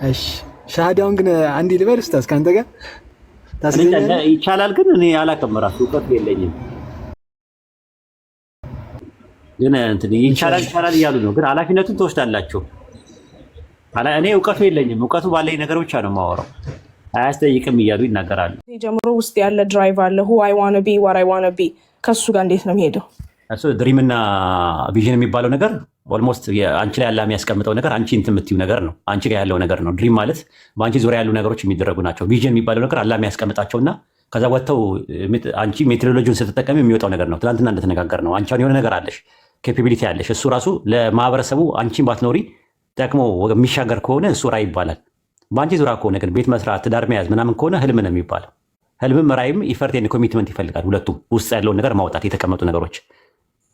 እሺ ሻሃዳውን ግን አንዴ ልበል ኡስታዝ ካንተ ጋር ታስገኛለህ? ይቻላል ግን እኔ አላውቅም፣ እራሱ እውቀት የለኝም። ግን እንትን ይቻላል እያሉ ነው። ግን ኃላፊነቱን ትወስዳላችሁ። እኔ እውቀቱ የለኝም። እውቀቱ ባለኝ ነገር ብቻ ነው የማወራው። አያስጠይቅም እያሉ ይናገራሉ። ጀምሮ ውስጥ ያለ ድራይቭ አለ ሁ አይ ዋና ቢ ዋት አይ ዋና ቢ ከሱ ጋር እንዴት ነው የሚሄደው? እሱ ድሪም እና ቪዥን የሚባለው ነገር ኦልሞስት አንቺ ላይ ያለ የሚያስቀምጠው ነገር አንቺ እንትን የምትይው ነገር ነው። አንቺ ጋር ያለው ነገር ነው። ድሪም ማለት በአንቺ ዙሪያ ያሉ ነገሮች የሚደረጉ ናቸው። ቪዥን የሚባለው ነገር አላ የሚያስቀምጣቸውና ከዛ ወጥተው አንቺ ሜትሮሎጂውን ስትጠቀሚ የሚወጣው ነገር ነው። ትናንትና እንደተነጋገር ነው። አንቺ የሆነ ነገር አለሽ፣ ኬፓቢሊቲ አለሽ። እሱ ራሱ ለማህበረሰቡ አንቺን ባትኖሪ ጠቅሞ የሚሻገር ከሆነ እሱ ራዕይ ይባላል። በአንቺ ዙሪያ ከሆነ ግን ቤት መስራት፣ ትዳር መያዝ ምናምን ከሆነ ህልም ነው የሚባለው። ህልምም ራዕይም ኢፈርት ኤንድ ኮሚትመንት ይፈልጋል። ሁለቱም ውስጥ ያለውን ነገር ማውጣት፣ የተቀመጡ ነገሮች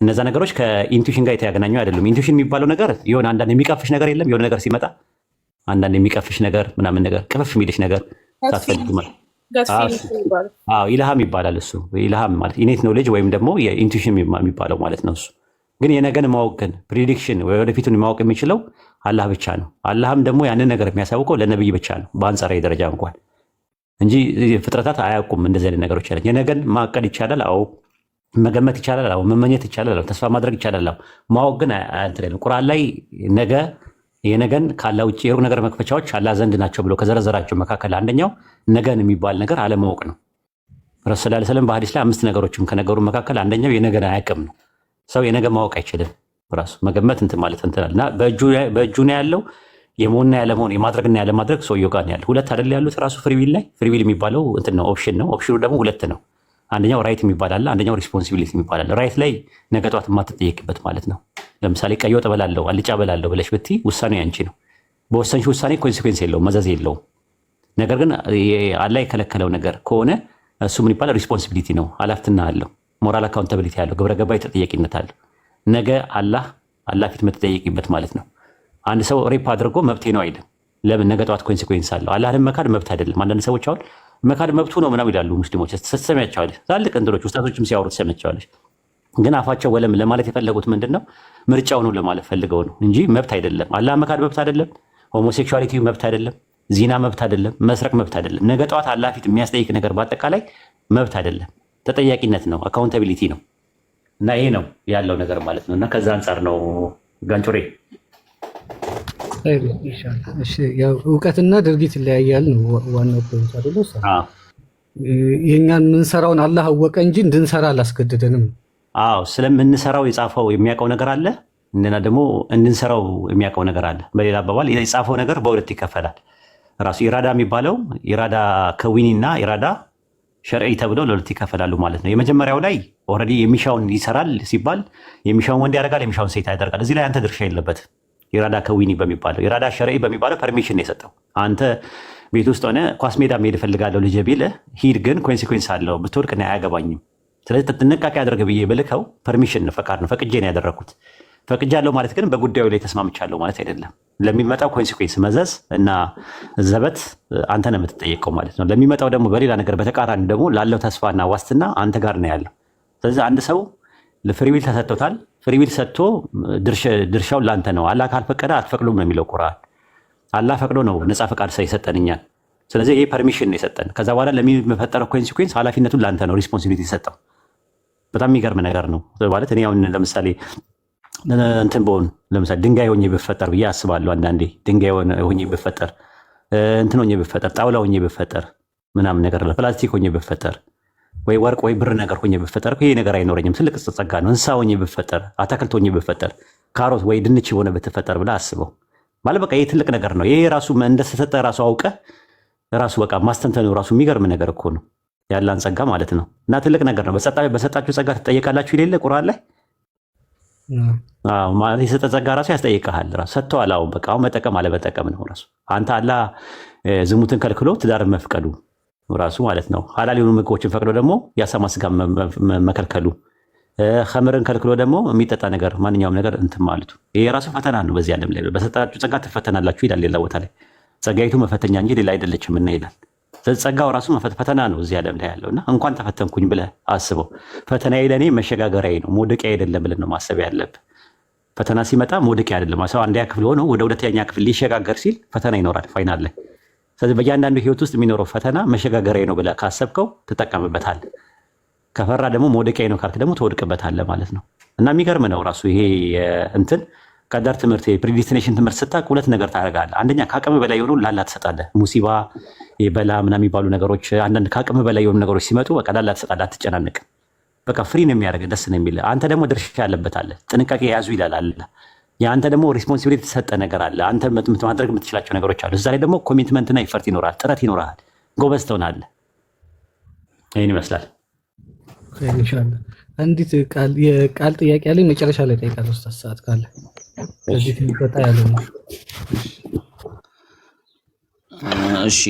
እነዛ ነገሮች ከኢንቱዊሽን ጋር የተገናኙ አይደሉም። ኢንቱዊሽን የሚባለው ነገር የሆነ አንዳንድ የሚቀፍሽ ነገር የለም። የሆነ ነገር ሲመጣ አንዳንድ የሚቀፍሽ ነገር ምናምን ነገር ቅፍፍ የሚልሽ ነገር ሳትፈልጊ ማለት ኢልሃም ይባላል። እሱ ኢልሃም ማለት ኢኔት ኖሌጅ ወይም ደግሞ የኢንቱዊሽን የሚባለው ማለት ነው። እሱ ግን የነገን ማወቅ ግን ፕሪዲክሽን ወደፊቱን ማወቅ የሚችለው አላህ ብቻ ነው። አላህም ደግሞ ያንን ነገር የሚያሳውቀው ለነብይ ብቻ ነው በአንጻራዊ ደረጃ እንኳን እንጂ ፍጥረታት አያውቁም። እንደዚህ አይነት ነገሮች ያለ የነገን ማቀድ ይቻላል። አዎ መገመት ይቻላል። አዎ መመኘት ይቻላል። ተስፋ ማድረግ ይቻላል። ማወቅ ግን አያንትልም። ቁርአን ላይ ነገ የነገን ካላ ውጭ የሩቅ ነገር መክፈቻዎች አላህ ዘንድ ናቸው ብሎ ከዘረዘራቸው መካከል አንደኛው ነገን የሚባል ነገር አለማወቅ ነው። ረሱል ሰለላሁ ዐለይሂ ወሰለም በሐዲስ ላይ 5 ነገሮችን ከነገሩ መካከል አንደኛው የነገን አያውቅም ነው። ሰው የነገ ማወቅ አይችልም። ራሱ መገመት እንትን ማለት እንትናልና በእጁ ነው ያለው። የመሆንና ያለመሆን የማድረግና ያለማድረግ ሰውየው ጋር ነው ያለው። ሁለት አይደል ያሉት ራሱ ፍሪዊል ላይ ፍሪዊል የሚባለው እንትን ነው፣ ኦፕሽን ነው። ኦፕሽኑ ደግሞ ሁለት ነው። አንደኛው ራይት የሚባል አለ፣ አንደኛው ሪስፖንሲቢሊቲ የሚባል አለ። ራይት ላይ ነገ ጠዋት የማትጠየቅበት ማለት ነው። ለምሳሌ ቀይ ወጥ እበላለሁ አልጫ እበላለሁ ብለሽ ብትይ ውሳኔው ያንቺ ነው። በወሰንሽ ውሳኔ ኮንሲኩዌንስ የለውም፣ መዘዝ የለውም። ነገር ግን አላህ የከለከለው ነገር ከሆነ እሱ ምን ይባላል? ሪስፖንሲቢሊቲ ነው፣ ኃላፊነት አለው፣ ሞራል አካውንታቢሊቲ አለው፣ ግብረ ገባይ ተጠያቂነት አለው። ነገ አላህ ፊት የምትጠየቂበት ማለት ነው። አንድ ሰው ሬፕ አድርጎ መብቴ ነው አይልም። ለምን? ነገ ጠዋት ኮንሲኩዌንስ አለው። አላህን መካድ መብት አይደለም። አንዳንድ ሰዎች አሁን መካድ መብቱ ነው ምናምን ይላሉ ሙስሊሞች። ስትሰሚያቸዋለሽ፣ ትላልቅ እንትኖች ውስጣቶችም ሲያወሩ ትሰሚያቸዋለሽ። ግን አፋቸው ወለም ለማለት የፈለጉት ምንድን ነው? ምርጫው ነው ለማለት ፈልገው ነው እንጂ መብት አይደለም። አላህ መካድ መብት አይደለም። ሆሞሴክሹዋሊቲ መብት አይደለም። ዚና መብት አይደለም። መስረቅ መብት አይደለም። ነገ ጠዋት አላህ ፊት የሚያስጠይቅ ነገር በአጠቃላይ መብት አይደለም። ተጠያቂነት ነው፣ አካውንታቢሊቲ ነው። እና ይሄ ነው ያለው ነገር ማለት ነው። እና ከዛ አንጻር ነው ጋንጮሬ እውቀትና ድርጊት ይለያያል ነው ዋናው ፖይንት አይደል? የእኛን የምንሰራውን አላህ አወቀ እንጂ እንድንሰራ አላስገደደንም። አዎ ስለምንሰራው የጻፈው የሚያውቀው ነገር አለ፣ እንደና ደግሞ እንድንሰራው የሚያውቀው ነገር አለ። በሌላ አባባል የጻፈው ነገር በሁለት ይከፈላል። ራሱ ኢራዳ የሚባለው ኢራዳ ከዊኒ እና ኢራዳ ሸርዒ ተብለው ለሁለት ይከፈላሉ ማለት ነው። የመጀመሪያው ላይ ኦልሬዲ የሚሻውን ይሰራል ሲባል የሚሻውን ወንድ ያደርጋል፣ የሚሻውን ሴት ያደርጋል። እዚህ ላይ አንተ ድርሻ የለበትም። ኢራዳ ከዊኒ በሚባለው ኢራዳ ሸርዒ በሚባለው ፐርሚሽን የሰጠው አንተ ቤት ውስጥ ሆነ ኳስ ሜዳ መሄድ እፈልጋለሁ ልጄ ቢልህ ሂድ፣ ግን ኮንሲኩዌንስ አለው ብትወድቅ እኔ አያገባኝም። ስለዚህ ጥንቃቄ አድርግ ብዬ ብልከው ፐርሚሽን ነው፣ ፈቃድ ነው፣ ፈቅጄ ነው ያደረግኩት። ፈቅጃለሁ ማለት ግን በጉዳዩ ላይ ተስማምቻለሁ ማለት አይደለም። ለሚመጣው ኮንሲኩዌንስ መዘዝ እና ዘበት አንተ ነው የምትጠየቀው ማለት ነው። ለሚመጣው ደግሞ በሌላ ነገር በተቃራኒ ደግሞ ላለው ተስፋና ዋስትና አንተ ጋር ነው ያለው። ስለዚህ አንድ ሰው ፍሪዊል ተሰጥቶታል። ፍሪዊል ሰጥቶ ድርሻው ለአንተ ነው። አላህ ካልፈቀደ አትፈቅዱም ነው የሚለው ቁርአን። አላህ ፈቅዶ ነው ነፃ ፈቃድ የሰጠን እኛን። ስለዚህ ይህ ፐርሚሽን ነው የሰጠን። ከዛ በኋላ ለሚፈጠረው ኮንሲኩዌንስ ኃላፊነቱን ለአንተ ነው ሪስፖንሲቢሊቲ የሰጠው። በጣም የሚገርም ነገር ነው ማለት እኔ አሁን ለምሳሌ እንትን በሆን ለምሳሌ ድንጋይ ሆኜ ብፈጠር ብዬ አስባለሁ። አንዳንዴ ድንጋይ ሆኜ ብፈጠር፣ እንትን ሆኜ ብፈጠር፣ ጣውላ ሆኜ ብፈጠር ምናምን ነገር ፕላስቲክ ሆኜ ብፈጠር ወይ ወርቅ ወይ ብር ነገር ሆኜ ብፈጠር ይሄ ነገር አይኖረኝም። ትልቅ ጸጋ ነው። እንስሳ ሆኜ ብፈጠር፣ አታክልት ሆኜ ብፈጠር፣ ካሮት ወይ ድንች ሆነ ብትፈጠር ብለህ አስበው ማለት በቃ ይሄ ትልቅ ነገር ነው። ይሄ ራሱ እንደተሰጠ ራሱ አውቀህ ራሱ በቃ ማስተንተኑ ራሱ የሚገርም ነገር እኮ ነው። ያላን ጸጋ ማለት ነው። እና ትልቅ ነገር ነው። በሰጣችሁ ጸጋ ትጠየቃላችሁ የሌለ ቁርአን ላይ ማለት የሰጠ ጸጋ ራሱ ያስጠይቅሃል። ራሱ ሰጥተዋል። አሁን በቃ አሁን መጠቀም አለመጠቀም ነው ራሱ። አንተ አላህ ዝሙትን ከልክሎ ትዳርን መፍቀዱ ራሱ ማለት ነው። ሐላል የሆኑ ምግቦችን ፈቅዶ ደግሞ የአሳማ ስጋ መከልከሉ፣ ኸምርን ከልክሎ ደግሞ የሚጠጣ ነገር ማንኛውም ነገር እንትን ማለቱ ይሄ ራሱ ፈተና ነው። በዚህ ዓለም ላይ በሰጣችሁ ጸጋ ትፈተናላችሁ ይላል ሌላ ቦታ ላይ። ጸጋይቱ መፈተኛ እንጂ ሌላ አይደለችም እና ይላል። ጸጋው ራሱ ፈተና ነው እዚህ ዓለም ላይ ያለውና እንኳን ተፈተንኩኝ ብለህ አስበው። ፈተናዬ ለእኔ መሸጋገሪያዬ ነው፣ መውደቂያ አይደለም ብለን ነው ማሰብ ያለብህ። ፈተና ሲመጣ መውደቂያ አይደለም። ሰው አንደኛ ክፍል ሆኖ ወደ ሁለተኛ ክፍል ሊሸጋገር ሲል ፈተና ይኖራል ፋይናል ላይ። ስለዚህ በእያንዳንዱ ህይወት ውስጥ የሚኖረው ፈተና መሸጋገሪያ ነው ብለህ ካሰብከው ትጠቀምበታለህ። ከፈራ ደግሞ መውደቂያ ነው ካልክ ደግሞ ትወድቅበታለህ ማለት ነው። እና የሚገርም ነው ራሱ ይሄ እንትን ቀደር ትምህርት የፕሪዲስቲኔሽን ትምህርት ስታውቅ ሁለት ነገር ታደርጋለህ። አንደኛ ከአቅም በላይ የሆኑ ላላ ትሰጣለህ። ሙሲባ የበላ ምናምን የሚባሉ ነገሮች አንዳንድ ከአቅም በላይ የሆኑ ነገሮች ሲመጡ በቃ ላላ ትሰጣለህ። አትጨናነቅም። በቃ ፍሪ ነው የሚያደርግ ደስ ነው የሚል። አንተ ደግሞ ድርሻ ያለበት አለ። ጥንቃቄ የያዙ ይላል አለ። የአንተ ደግሞ ሪስፖንሲቢሊቲ የተሰጠ ነገር አለ። አንተ ማድረግ የምትችላቸው ነገሮች አሉ። እዛ ላይ ደግሞ ኮሚትመንትና ኢፈርት ይኖራል፣ ጥረት ይኖራል፣ ጎበዝ ትሆናለህ። ይህን ይመስላል። ኢንሻአላህ አንዲት የቃል ጥያቄ ያለኝ መጨረሻ ላይ ጠይቃለሁ። ሰዓት ካለ እዚህ ትንቆጣ ያለ ነው። እሺ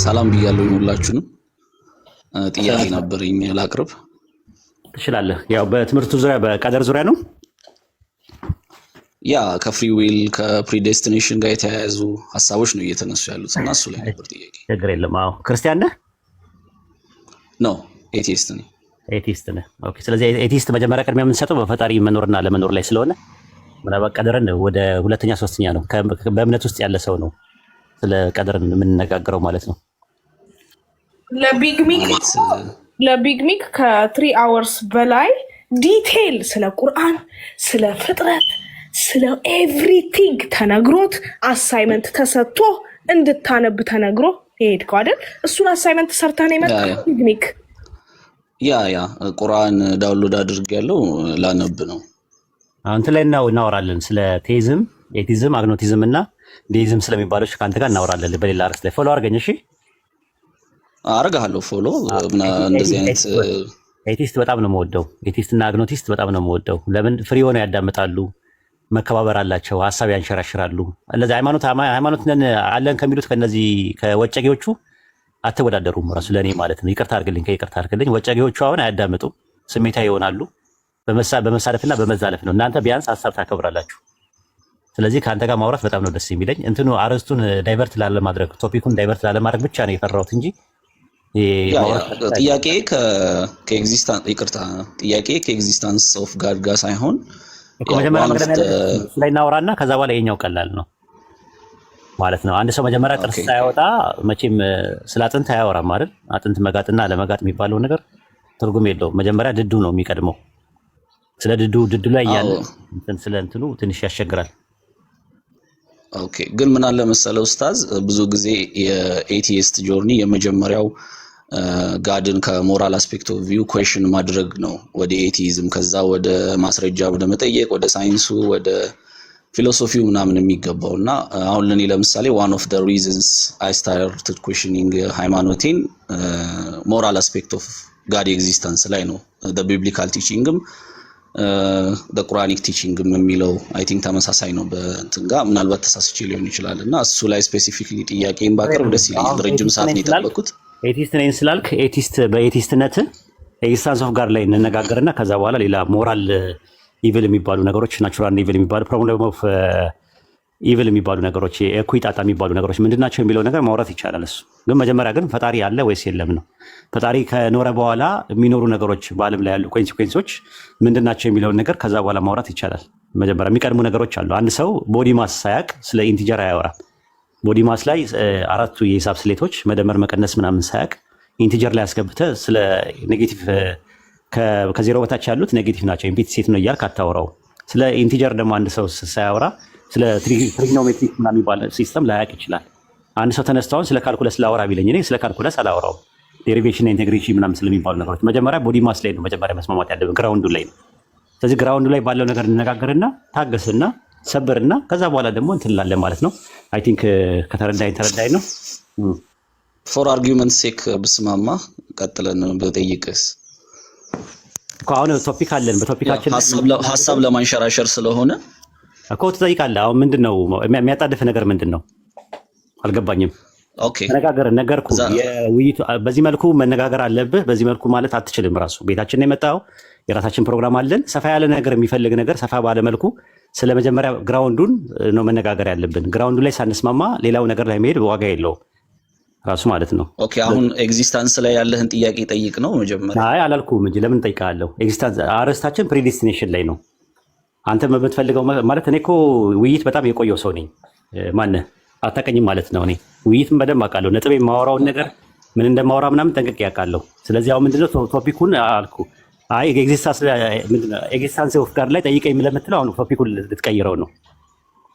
ሰላም ብያለሁ ሁላችሁንም። ጥያቄ ነበረኝ ላቅርብ። ትችላለህ። ያው በትምህርቱ ዙሪያ በቀደር ዙሪያ ነው። ያ ከፍሪ ዊል ከፕሪዴስቲኔሽን ጋር የተያያዙ ሀሳቦች ነው እየተነሱ ያሉት እና እሱ ላይ ነበር ጥያቄ። ችግር የለም። አዎ ክርስቲያን ነህ? ኖ ኤቲስት ነኝ። ኤቲስት ነህ? ኦኬ። ስለዚህ ኤቲስት መጀመሪያ ቅድሚያ የምንሰጠው በፈጣሪ መኖርና ለመኖር ላይ ስለሆነ ምናልባት ቀደርን ወደ ሁለተኛ ሶስተኛ ነው። በእምነት ውስጥ ያለ ሰው ነው ስለ ቀደርን የምንነጋገረው ማለት ነው። ለቢግ ሚክ ከ3 hours በላይ ዲቴይል ስለ ቁርአን፣ ስለ ፍጥረት፣ ስለ ኤቭሪቲንግ ተነግሮት አሳይመንት ተሰጥቶ እንድታነብ ተነግሮ ይሄድከው አይደል? እሱን አሳይመንት ሰርተህ ነው የመጣው ቢግ ሚክ? ያ ቁርአን ዳውንሎድ አድርጌያለሁ ላነብ ነው። አንተ ላይ እናወራለን ስለ ቴይዝም፣ ኤቲዝም፣ አግኖቲዝም እና ዴይዝም ስለሚባለው ከአንተ ጋር እናወራለን በሌላ ርዕስ ላይ። ፎሎ አድርገኝ እሺ። አረጋለሁ ፎሎ እና እንደዚህ አይነት ኤቲስት በጣም ነው የምወደው። ኤቲስት እና አግኖቲስት በጣም ነው የምወደው። ለምን ፍሪ ሆነው ያዳምጣሉ፣ መከባበር አላቸው፣ ሀሳብ ያንሸራሽራሉ። ለዚህ ሃይማኖት ነን አለን ከሚሉት ከነዚህ ከወጨጌዎቹ አትወዳደሩም። ራሱ ለእኔ ማለት ነው። ይቅርታ አድርግልኝ። ወጨጌዎቹ አሁን አያዳምጡም፣ ስሜታዊ ይሆናሉ። በመሳለፍና በመዛለፍ ነው። እናንተ ቢያንስ ሀሳብ ታከብራላችሁ። ስለዚህ ከአንተ ጋር ማውራት በጣም ነው ደስ የሚለኝ። እንትኑ አርዕስቱን ዳይቨርት ላለማድረግ ቶፒኩን ዳይቨርት ላለማድረግ ብቻ ነው የፈራሁት እንጂ ጥያቄ ከኤግዚስታንስ ኦፍ ጋድ ጋር ሳይሆን ላይ እናወራና ከዛ በኋላ የኛው ቀላል ነው ማለት ነው። አንድ ሰው መጀመሪያ ጥርስ ሳያወጣ መቼም ስለ አጥንት አያወራም አይደል? አጥንት መጋጥና ለመጋጥ የሚባለው ነገር ትርጉም የለውም። መጀመሪያ ድዱ ነው የሚቀድመው። ስለ ድዱ ላይ ያለ ስለ እንትኑ ትንሽ ያስቸግራል። ኦኬ ግን ምን አለ መሰለ ኡስታዝ፣ ብዙ ጊዜ የኤቲስት ጆርኒ የመጀመሪያው ጋድን ከሞራል አስፔክት ኦፍ ቪው ኩዌሽን ማድረግ ነው ወደ ኤቲዝም፣ ከዛ ወደ ማስረጃ ወደ መጠየቅ፣ ወደ ሳይንሱ፣ ወደ ፊሎሶፊው ምናምን የሚገባው እና አሁን ለኔ ለምሳሌ one of the reasons I started questioning ሃይማኖቴን ሞራል አስፔክት ኦፍ ጋድ ኤግዚስተንስ ላይ ነው። the biblical teachingም the Quranic teachingም የሚለው I think ተመሳሳይ ነው በእንትን ጋር ምናልባት ተሳስቼ ሊሆን ይችላል እና እሱ ላይ ስፔሲፊካሊ ጥያቄን ባቀርብ ደስ ይለኛል። ረጅም ሰዓት ነው የጠበቁት። ኤቲስት ነኝ ስላልክ በኤቲስትነት ኤግዚስተንስ ኦፍ ጋድ ላይ እንነጋገርና ከዛ በኋላ ሌላ ሞራል ኢቪል የሚባሉ ነገሮች ናቹራል ኢቪል የሚባሉ ፕሮብለም ኦፍ ኢቪል የሚባሉ ነገሮች የእኩይ ጣጣ የሚባሉ ነገሮች ምንድናቸው የሚለው ነገር ማውራት ይቻላል። እሱ ግን መጀመሪያ ግን ፈጣሪ አለ ወይስ የለም ነው። ፈጣሪ ከኖረ በኋላ የሚኖሩ ነገሮች በዓለም ላይ ያሉ ኮንሲኩዌንሶች ምንድናቸው የሚለውን ነገር ከዛ በኋላ ማውራት ይቻላል። መጀመሪያ የሚቀድሙ ነገሮች አሉ። አንድ ሰው ቦዲ ማስ ሳያቅ ስለ ኢንቲጀር አያወራም። ቦዲ ማስ ላይ አራቱ የሂሳብ ስሌቶች መደመር፣ መቀነስ ምናምን ሳያቅ ኢንቲጀር ላይ ያስገብተህ ስለ ኔጌቲቭ ከዜሮ በታች ያሉት ኔጌቲቭ ናቸው ኢምፒቲ ሴት ነው እያልክ አታወራው። ስለ ኢንቲጀር ደግሞ አንድ ሰው ሳያወራ ስለ ትሪግኖሜትሪክ ምናምን የሚባል ሲስተም ላያቅ ይችላል። አንድ ሰው ተነስታውን ስለ ካልኩለስ ላወራ ቢለኝ እኔ ስለ ካልኩለስ አላወራውም። ዴሪቬሽን ኢንቴግሬሽን ምናምን ስለሚባሉ ነገሮች መጀመሪያ ቦዲ ማስ ላይ ነው መጀመሪያ መስማማት ያለብን፣ ግራውንዱ ላይ ነው። ስለዚህ ግራውንዱ ላይ ባለው ነገር እንነጋገርና ታገስና ሰብርና ከዛ በኋላ ደግሞ እንትን እንላለን ማለት ነው። አይ ቲንክ ከተረዳኝ ነው። ፎር አርጊውመንት ሴክ ብስማማ ቀጥለን በጠይቅስ አሁን ቶፒክ አለን። በቶፒካችን ሀሳብ ለማንሸራሸር ስለሆነ እኮ ትጠይቃለህ። አሁን ምንድን ነው የሚያጣድፍ ነገር ምንድን ነው? አልገባኝም። ኦኬ ተነጋገር፣ ነገርኩህ። የውይይቱ በዚህ መልኩ መነጋገር አለብህ። በዚህ መልኩ ማለት አትችልም። ራሱ ቤታችን ነው የመጣው፣ የራሳችን ፕሮግራም አለን። ሰፋ ያለ ነገር የሚፈልግ ነገር ሰፋ ባለ መልኩ ስለ መጀመሪያ ግራውንዱን ነው መነጋገር ያለብን። ግራውንዱ ላይ ሳንስማማ ሌላው ነገር ላይ መሄድ ዋጋ የለውም ራሱ ማለት ነው። ኦኬ አሁን ኤግዚስታንስ ላይ ያለህን ጥያቄ ጠይቅ ነው መጀመሪያ። አይ አላልኩም እንጂ ለምን ጠይቃለሁ? ኤግዚስታንስ አርዕስታችን ፕሪዲስቲኔሽን ላይ ነው። አንተ የምትፈልገው ማለት እኔ እኮ ውይይት በጣም የቆየው ሰው ነኝ። ማነህ አታውቀኝም ማለት ነው። እኔ ውይይትም በደንብ አውቃለሁ። ነጥብ የማወራውን ነገር ምን እንደማወራ ምናምን ጠንቅቄ ያውቃለሁ። ስለዚህ አሁን ምንድነው ቶፒኩን አልኩ። አይ ኤግዚስታንስ ኦፍ ጋድ ላይ ጠይቀኝ ለምትለው አሁን ቶፒኩን ልትቀይረው ነው።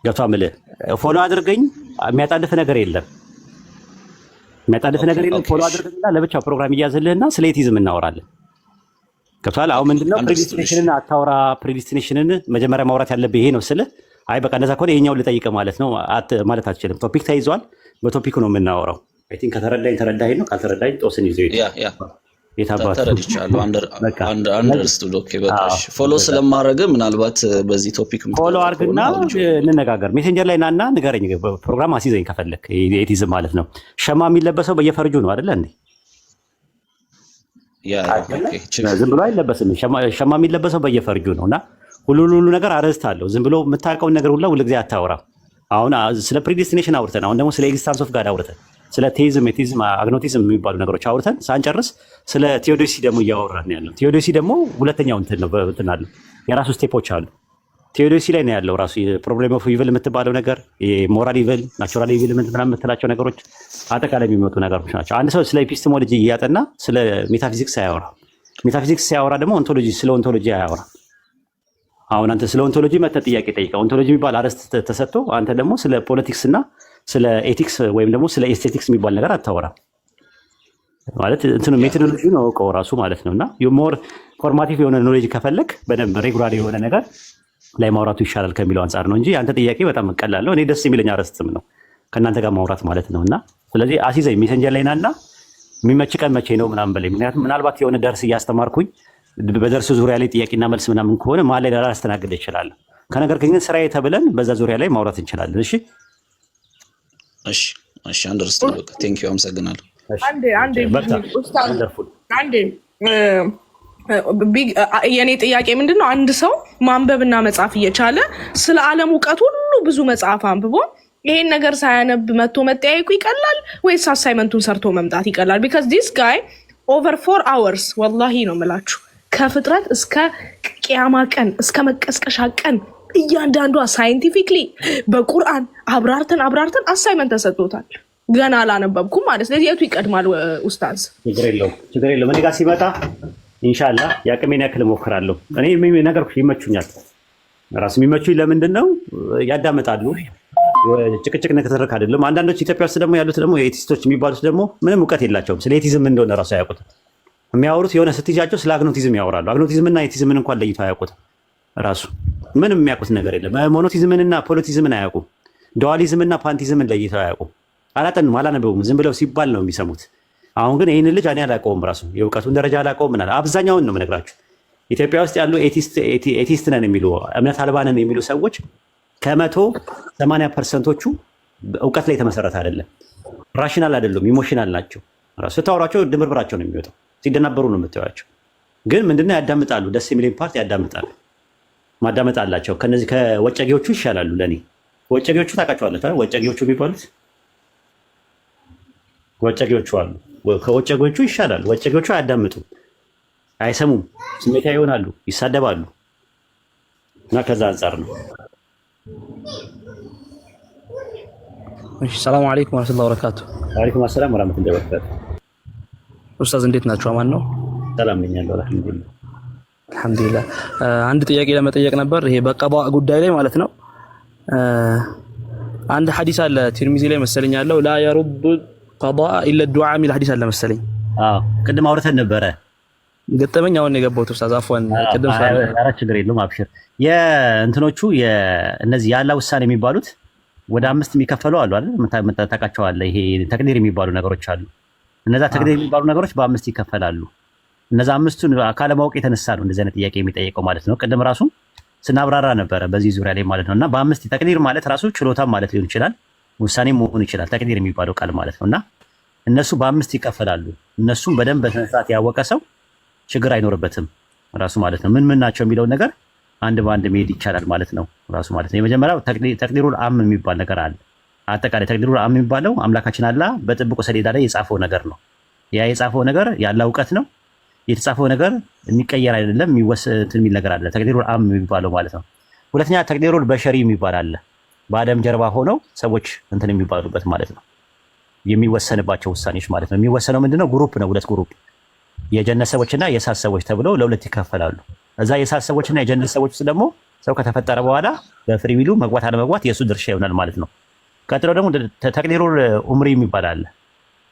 ገብቷ ምልህ ፎሎ አድርገኝ። የሚያጣልፍ ነገር የለም። ፎሎ አድርገኝና ለብቻው ፕሮግራም እያዝልህና ስለ ኤቲዝም እናወራለን። ገብቷል። አሁን ምንድነው ፕሪዲስቲኔሽንን አታውራ። ፕሪዲስቲኔሽንን መጀመሪያ ማውራት ያለብህ ይሄ ነው ስልህ፣ አይ በቃ እንደዛ ከሆነ ይሄኛው ልጠይቅህ ማለት ነው ማለት አትችልም። ቶፒክ ተይዟል። በቶፒኩ ነው የምናወራው። አይ ቲንክ ከተረዳኝ ተረዳኸኝ ነው። ካልተረዳኝ ጦስን ይዘው ተረድቻለሁ። አንደርስቱድ። ኦኬ በቃ ፎሎ ስለማድረግ ምናልባት በዚህ ቶፒክ ፎሎ አድርግና እንነጋገር። ሜሴንጀር ላይ ናና ንገረኝ። ፕሮግራም አስይዘኝ ከፈለክ። ኤቲዝም ማለት ነው ሸማ የሚለበሰው በየፈርጁ ነው አይደለ እንዴ? ዝም ብሎ አይለበስም። ሸማ የሚለበሰው በየፈርጁ ነው እና ሁሉ ነገር አረዝት አለው። ዝም ብሎ የምታውቀውን ነገር ሁሉ ጊዜ አታውራ። አሁን ስለ ፕሪዲስቲኔሽን አውርተን አሁን ደግሞ ስለ ኤግዚስታንስ ኦፍ ጋድ አውርተን ስለ ቴይዝም፣ ኤቲዝም፣ አግኖቲዝም የሚባሉ ነገሮች አውርተን ሳንጨርስ ስለ ቴዎዶሲ ደግሞ እያወራን ያለው። ቴዎዶሲ ደግሞ ሁለተኛው እንትን አለ፣ የራሱ ስቴፖች አሉ። ቴዎዶሲ ላይ ነው ያለው ራሱ ፕሮብሌም ኦፍ ኢቪል የምትባለው ነገር፣ ሞራል ኢቪል፣ ናቹራል ኢቪል ምናምን የምትላቸው ነገሮች አጠቃላይ የሚመጡ ነገሮች ናቸው። አንድ ሰው ስለ ኤፒስቴሞሎጂ እያጠና ስለ ሜታፊዚክስ አያወራ። ሜታፊዚክስ ሲያወራ ደግሞ ኦንቶሎጂ፣ ስለ ኦንቶሎጂ አያወራ። አሁን አንተ ስለ ኦንቶሎጂ መተህ ጥያቄ ጠይቀህ ኦንቶሎጂ የሚባል አርዕስት ተሰጥቶ አንተ ደግሞ ስለ ፖለቲክስ እና ስለ ኤቲክስ ወይም ደግሞ ስለ ኤስቴቲክስ የሚባል ነገር አታወራም። ማለት እንትኑ ሜቶዶሎጂ ነው እውቀው ራሱ ማለት ነውና ሞር ፎርማቲቭ የሆነ ኖሌጅ ከፈለክ በደንብ ሬጉላር የሆነ ነገር ላይ ማውራቱ ይሻላል ከሚለው አንጻር ነው እንጂ አንተ ጥያቄ በጣም ቀላል ነው። እኔ ደስ የሚለኝ አርዕስትም ነው ከእናንተ ጋር ማውራት ማለት ነውና ስለዚህ አሲዘኝ ሜሴንጀር ላይ ናና የሚመች ቀን መቼ ነው ምናምን በላይ። ምክንያቱም ምናልባት የሆነ ደርስ እያስተማርኩኝ በደርሱ ዙሪያ ላይ ጥያቄና መልስ ምናምን ከሆነ መሀል ላይ ላላስተናግድ ይችላል። ከነገር ግን ስራዬ ተብለን በዛ ዙሪያ ላይ ማውራት እንችላለን። እሺ አንደርስታንድ። በቃ ቴንክ ዩ አመሰግናለሁ። የኔ ጥያቄ ምንድነው? አንድ ሰው ማንበብና መጻፍ እየቻለ ስለ ዓለም እውቀት ሁሉ ብዙ መጽሐፍ አንብቦ ይሄን ነገር ሳያነብ መጥቶ መጠያየቁ ይቀላል ወይስ አሳይመንቱን ሰርቶ መምጣት ይቀላል? ቢካዝ ዲስ ጋይ ኦቨር 4 hours ወላሂ ነው የምላችሁ ከፍጥረት እስከ ቅያማ ቀን እስከ መቀስቀሻ ቀን እያንዳንዷ ሳይንቲፊክሊ በቁርአን አብራርተን አሳይመንት ተሰጥቶታል። ገና አላነበብኩም ማለት ስለዚህ የቱ ይቀድማል ኡስታዝ? ችግር የለውም እኔ ጋር ሲመጣ ኢንሻአላህ ያቅሜን ያክል እሞክራለሁ። እኔ ነገርኩሽ ይመቹኛል። ራስ የሚመቹኝ ለምንድን ነው? ያዳምጣሉ። ጭቅጭቅ ነገር አይደለም። አንዳንዶች ኢትዮጵያ ውስጥ ደግሞ ያሉት ደግሞ ኤቲስቶች የሚባሉት ደግሞ ምንም እውቀት የላቸውም። ስለ ኤቲዝም እንደሆነ ራሱ አያውቁትም። የሚያወሩት የሆነ ስትይዛቸው ስለ አግኖቲዝም ያወራሉ። አግኖቲዝምና ኤቲዝምን እንኳን ለይቶ አያውቁትም። ራሱ ምንም የሚያውቁት ነገር የለም። ሞኖቲዝምንና ፖሊቲዝምን አያውቁም። ዱዋሊዝምና ፓንቲዝምን ለይተው አያውቁም። አላጠኑም፣ አላነበቡም። ዝም ብለው ሲባል ነው የሚሰሙት። አሁን ግን ይህንን ልጅ እኔ አላውቀውም። ራሱ የእውቀቱን ደረጃ አላውቀውም። ምናምን አብዛኛውን ነው የምነግራችሁ። ኢትዮጵያ ውስጥ ያሉ ኤቲስት ነን የሚሉ እምነት አልባ ነን የሚሉ ሰዎች ከ180%ዎቹ እውቀት ላይ የተመሰረተ አይደለም። ራሽናል አይደሉም፣ ኢሞሽናል ናቸው። ራሱ ስታወሯቸው ድምርብራቸው ነው የሚወጣው። ሲደናበሩ ነው የምታዩዋቸው። ግን ምንድነው ያዳምጣሉ። ደስ የሚለኝ ፓርት ያዳምጣሉ። ማዳመጥ አላቸው። ከነዚህ ከወጨጌዎቹ ይሻላሉ ለኔ። ወጨጌዎቹ ታውቃቸዋለህ? ወጨጌዎቹ የሚባሉት ወጨጌዎቹ አሉ። ከወጨጌዎቹ ይሻላሉ። ወጨጌዎቹ አያዳምጡም፣ አይሰሙም፣ ስሜታዊ ይሆናሉ፣ ይሳደባሉ። እና ከዛ አንጻር ነው። እሺ ሰላም አለይኩም ወራህመቱላሂ ወበረካቱ። ወአለይኩም ሰላም ወራህመቱላሂ ወበረካቱ። ኡስታዝ እንዴት ናችሁ? አማን ነው? ሰላም ነኝ አለሁ አልሐምዱሊላህ። አልሐምዱሊላህ። አንድ ጥያቄ ለመጠየቅ ነበር። ይሄ በቀባ ጉዳይ ላይ ማለት ነው። አንድ ሐዲስ አለ ትርሚዚ ላይ መሰለኝ ያለው ላ የሩድ ቀዳ ኢላ ዱዓ የሚል ሐዲስ አለ መሰለኝ። ቅድም አውርተን ነበረ። ገጠመኝ አሁን የገባሁት ኡስታዝ አፍዋን ቅድም አራት ችግር የለውም አብሽር። የእንትኖቹ እነዚህ የአላህ ውሳኔ የሚባሉት ወደ 5 የሚከፈሉ አሉ አይደል? ታውቃቸዋለህ? ይሄ ተቅዲር የሚባሉ ነገሮች አሉ። እነዛ ተቅዲር የሚባሉ ነገሮች በ5 ይከፈላሉ። እነዛ 5ቱን ካለማወቅ የተነሳ ነው እንደዚህ አይነት ጥያቄ የሚጠየቀው ማለት ነው። ቅድም ራሱ ስናብራራ ነበረ በዚህ ዙሪያ ላይ ማለት ነውና በ5 ተቅዲር ማለት ራሱ ችሎታ ማለት ሊሆን ይችላል፣ ውሳኔ መሆን ይችላል። ተቅዲር የሚባለው ቃል ማለት ነውና እነሱ በ5 ይከፈላሉ። እነሱም በደንብ በስነስርዓት ያወቀ ሰው ችግር አይኖርበትም ራሱ ማለት ነው። ምን ናቸው የሚለው ነገር አንድ በአንድ መሄድ ይቻላል ማለት ነው ራሱ ማለት ነው። የመጀመሪያው ተቅዲሩል አም የሚባል ነገር አለ። አጠቃላይ ተቅዲሩል አም የሚባለው አምላካችን አላህ በጥብቁ ሰሌዳ ላይ የጻፈው ነገር ነው። ያ የጻፈው ነገር ያለ እውቀት ነው። የተጻፈው ነገር የሚቀየር አይደለም፣ የሚወሰን የሚል ነገር አለ። ተቅዲሩል አም የሚባለው ማለት ነው። ሁለተኛ ተቅዲሩል በሸሪ የሚባል አለ። በአደም ጀርባ ሆነው ሰዎች እንትን የሚባሉበት ማለት ነው፣ የሚወሰንባቸው ውሳኔዎች ማለት ነው። የሚወሰነው ምንድነው? ግሩፕ ነው፣ ሁለት ግሩፕ የጀነት ሰዎችና የእሳት ሰዎች ተብለው ለሁለት ይከፈላሉ። እዛ የእሳት ሰዎችና የጀነት ሰዎች ውስጥ ደግሞ ሰው ከተፈጠረ በኋላ በፍሪ ዊሉ መግባት አለመግባት የእሱ ድርሻ ይሆናል ማለት ነው። ቀጥሎ ደግሞ ተቅዲሩል ኡምሪ የሚባል አለ።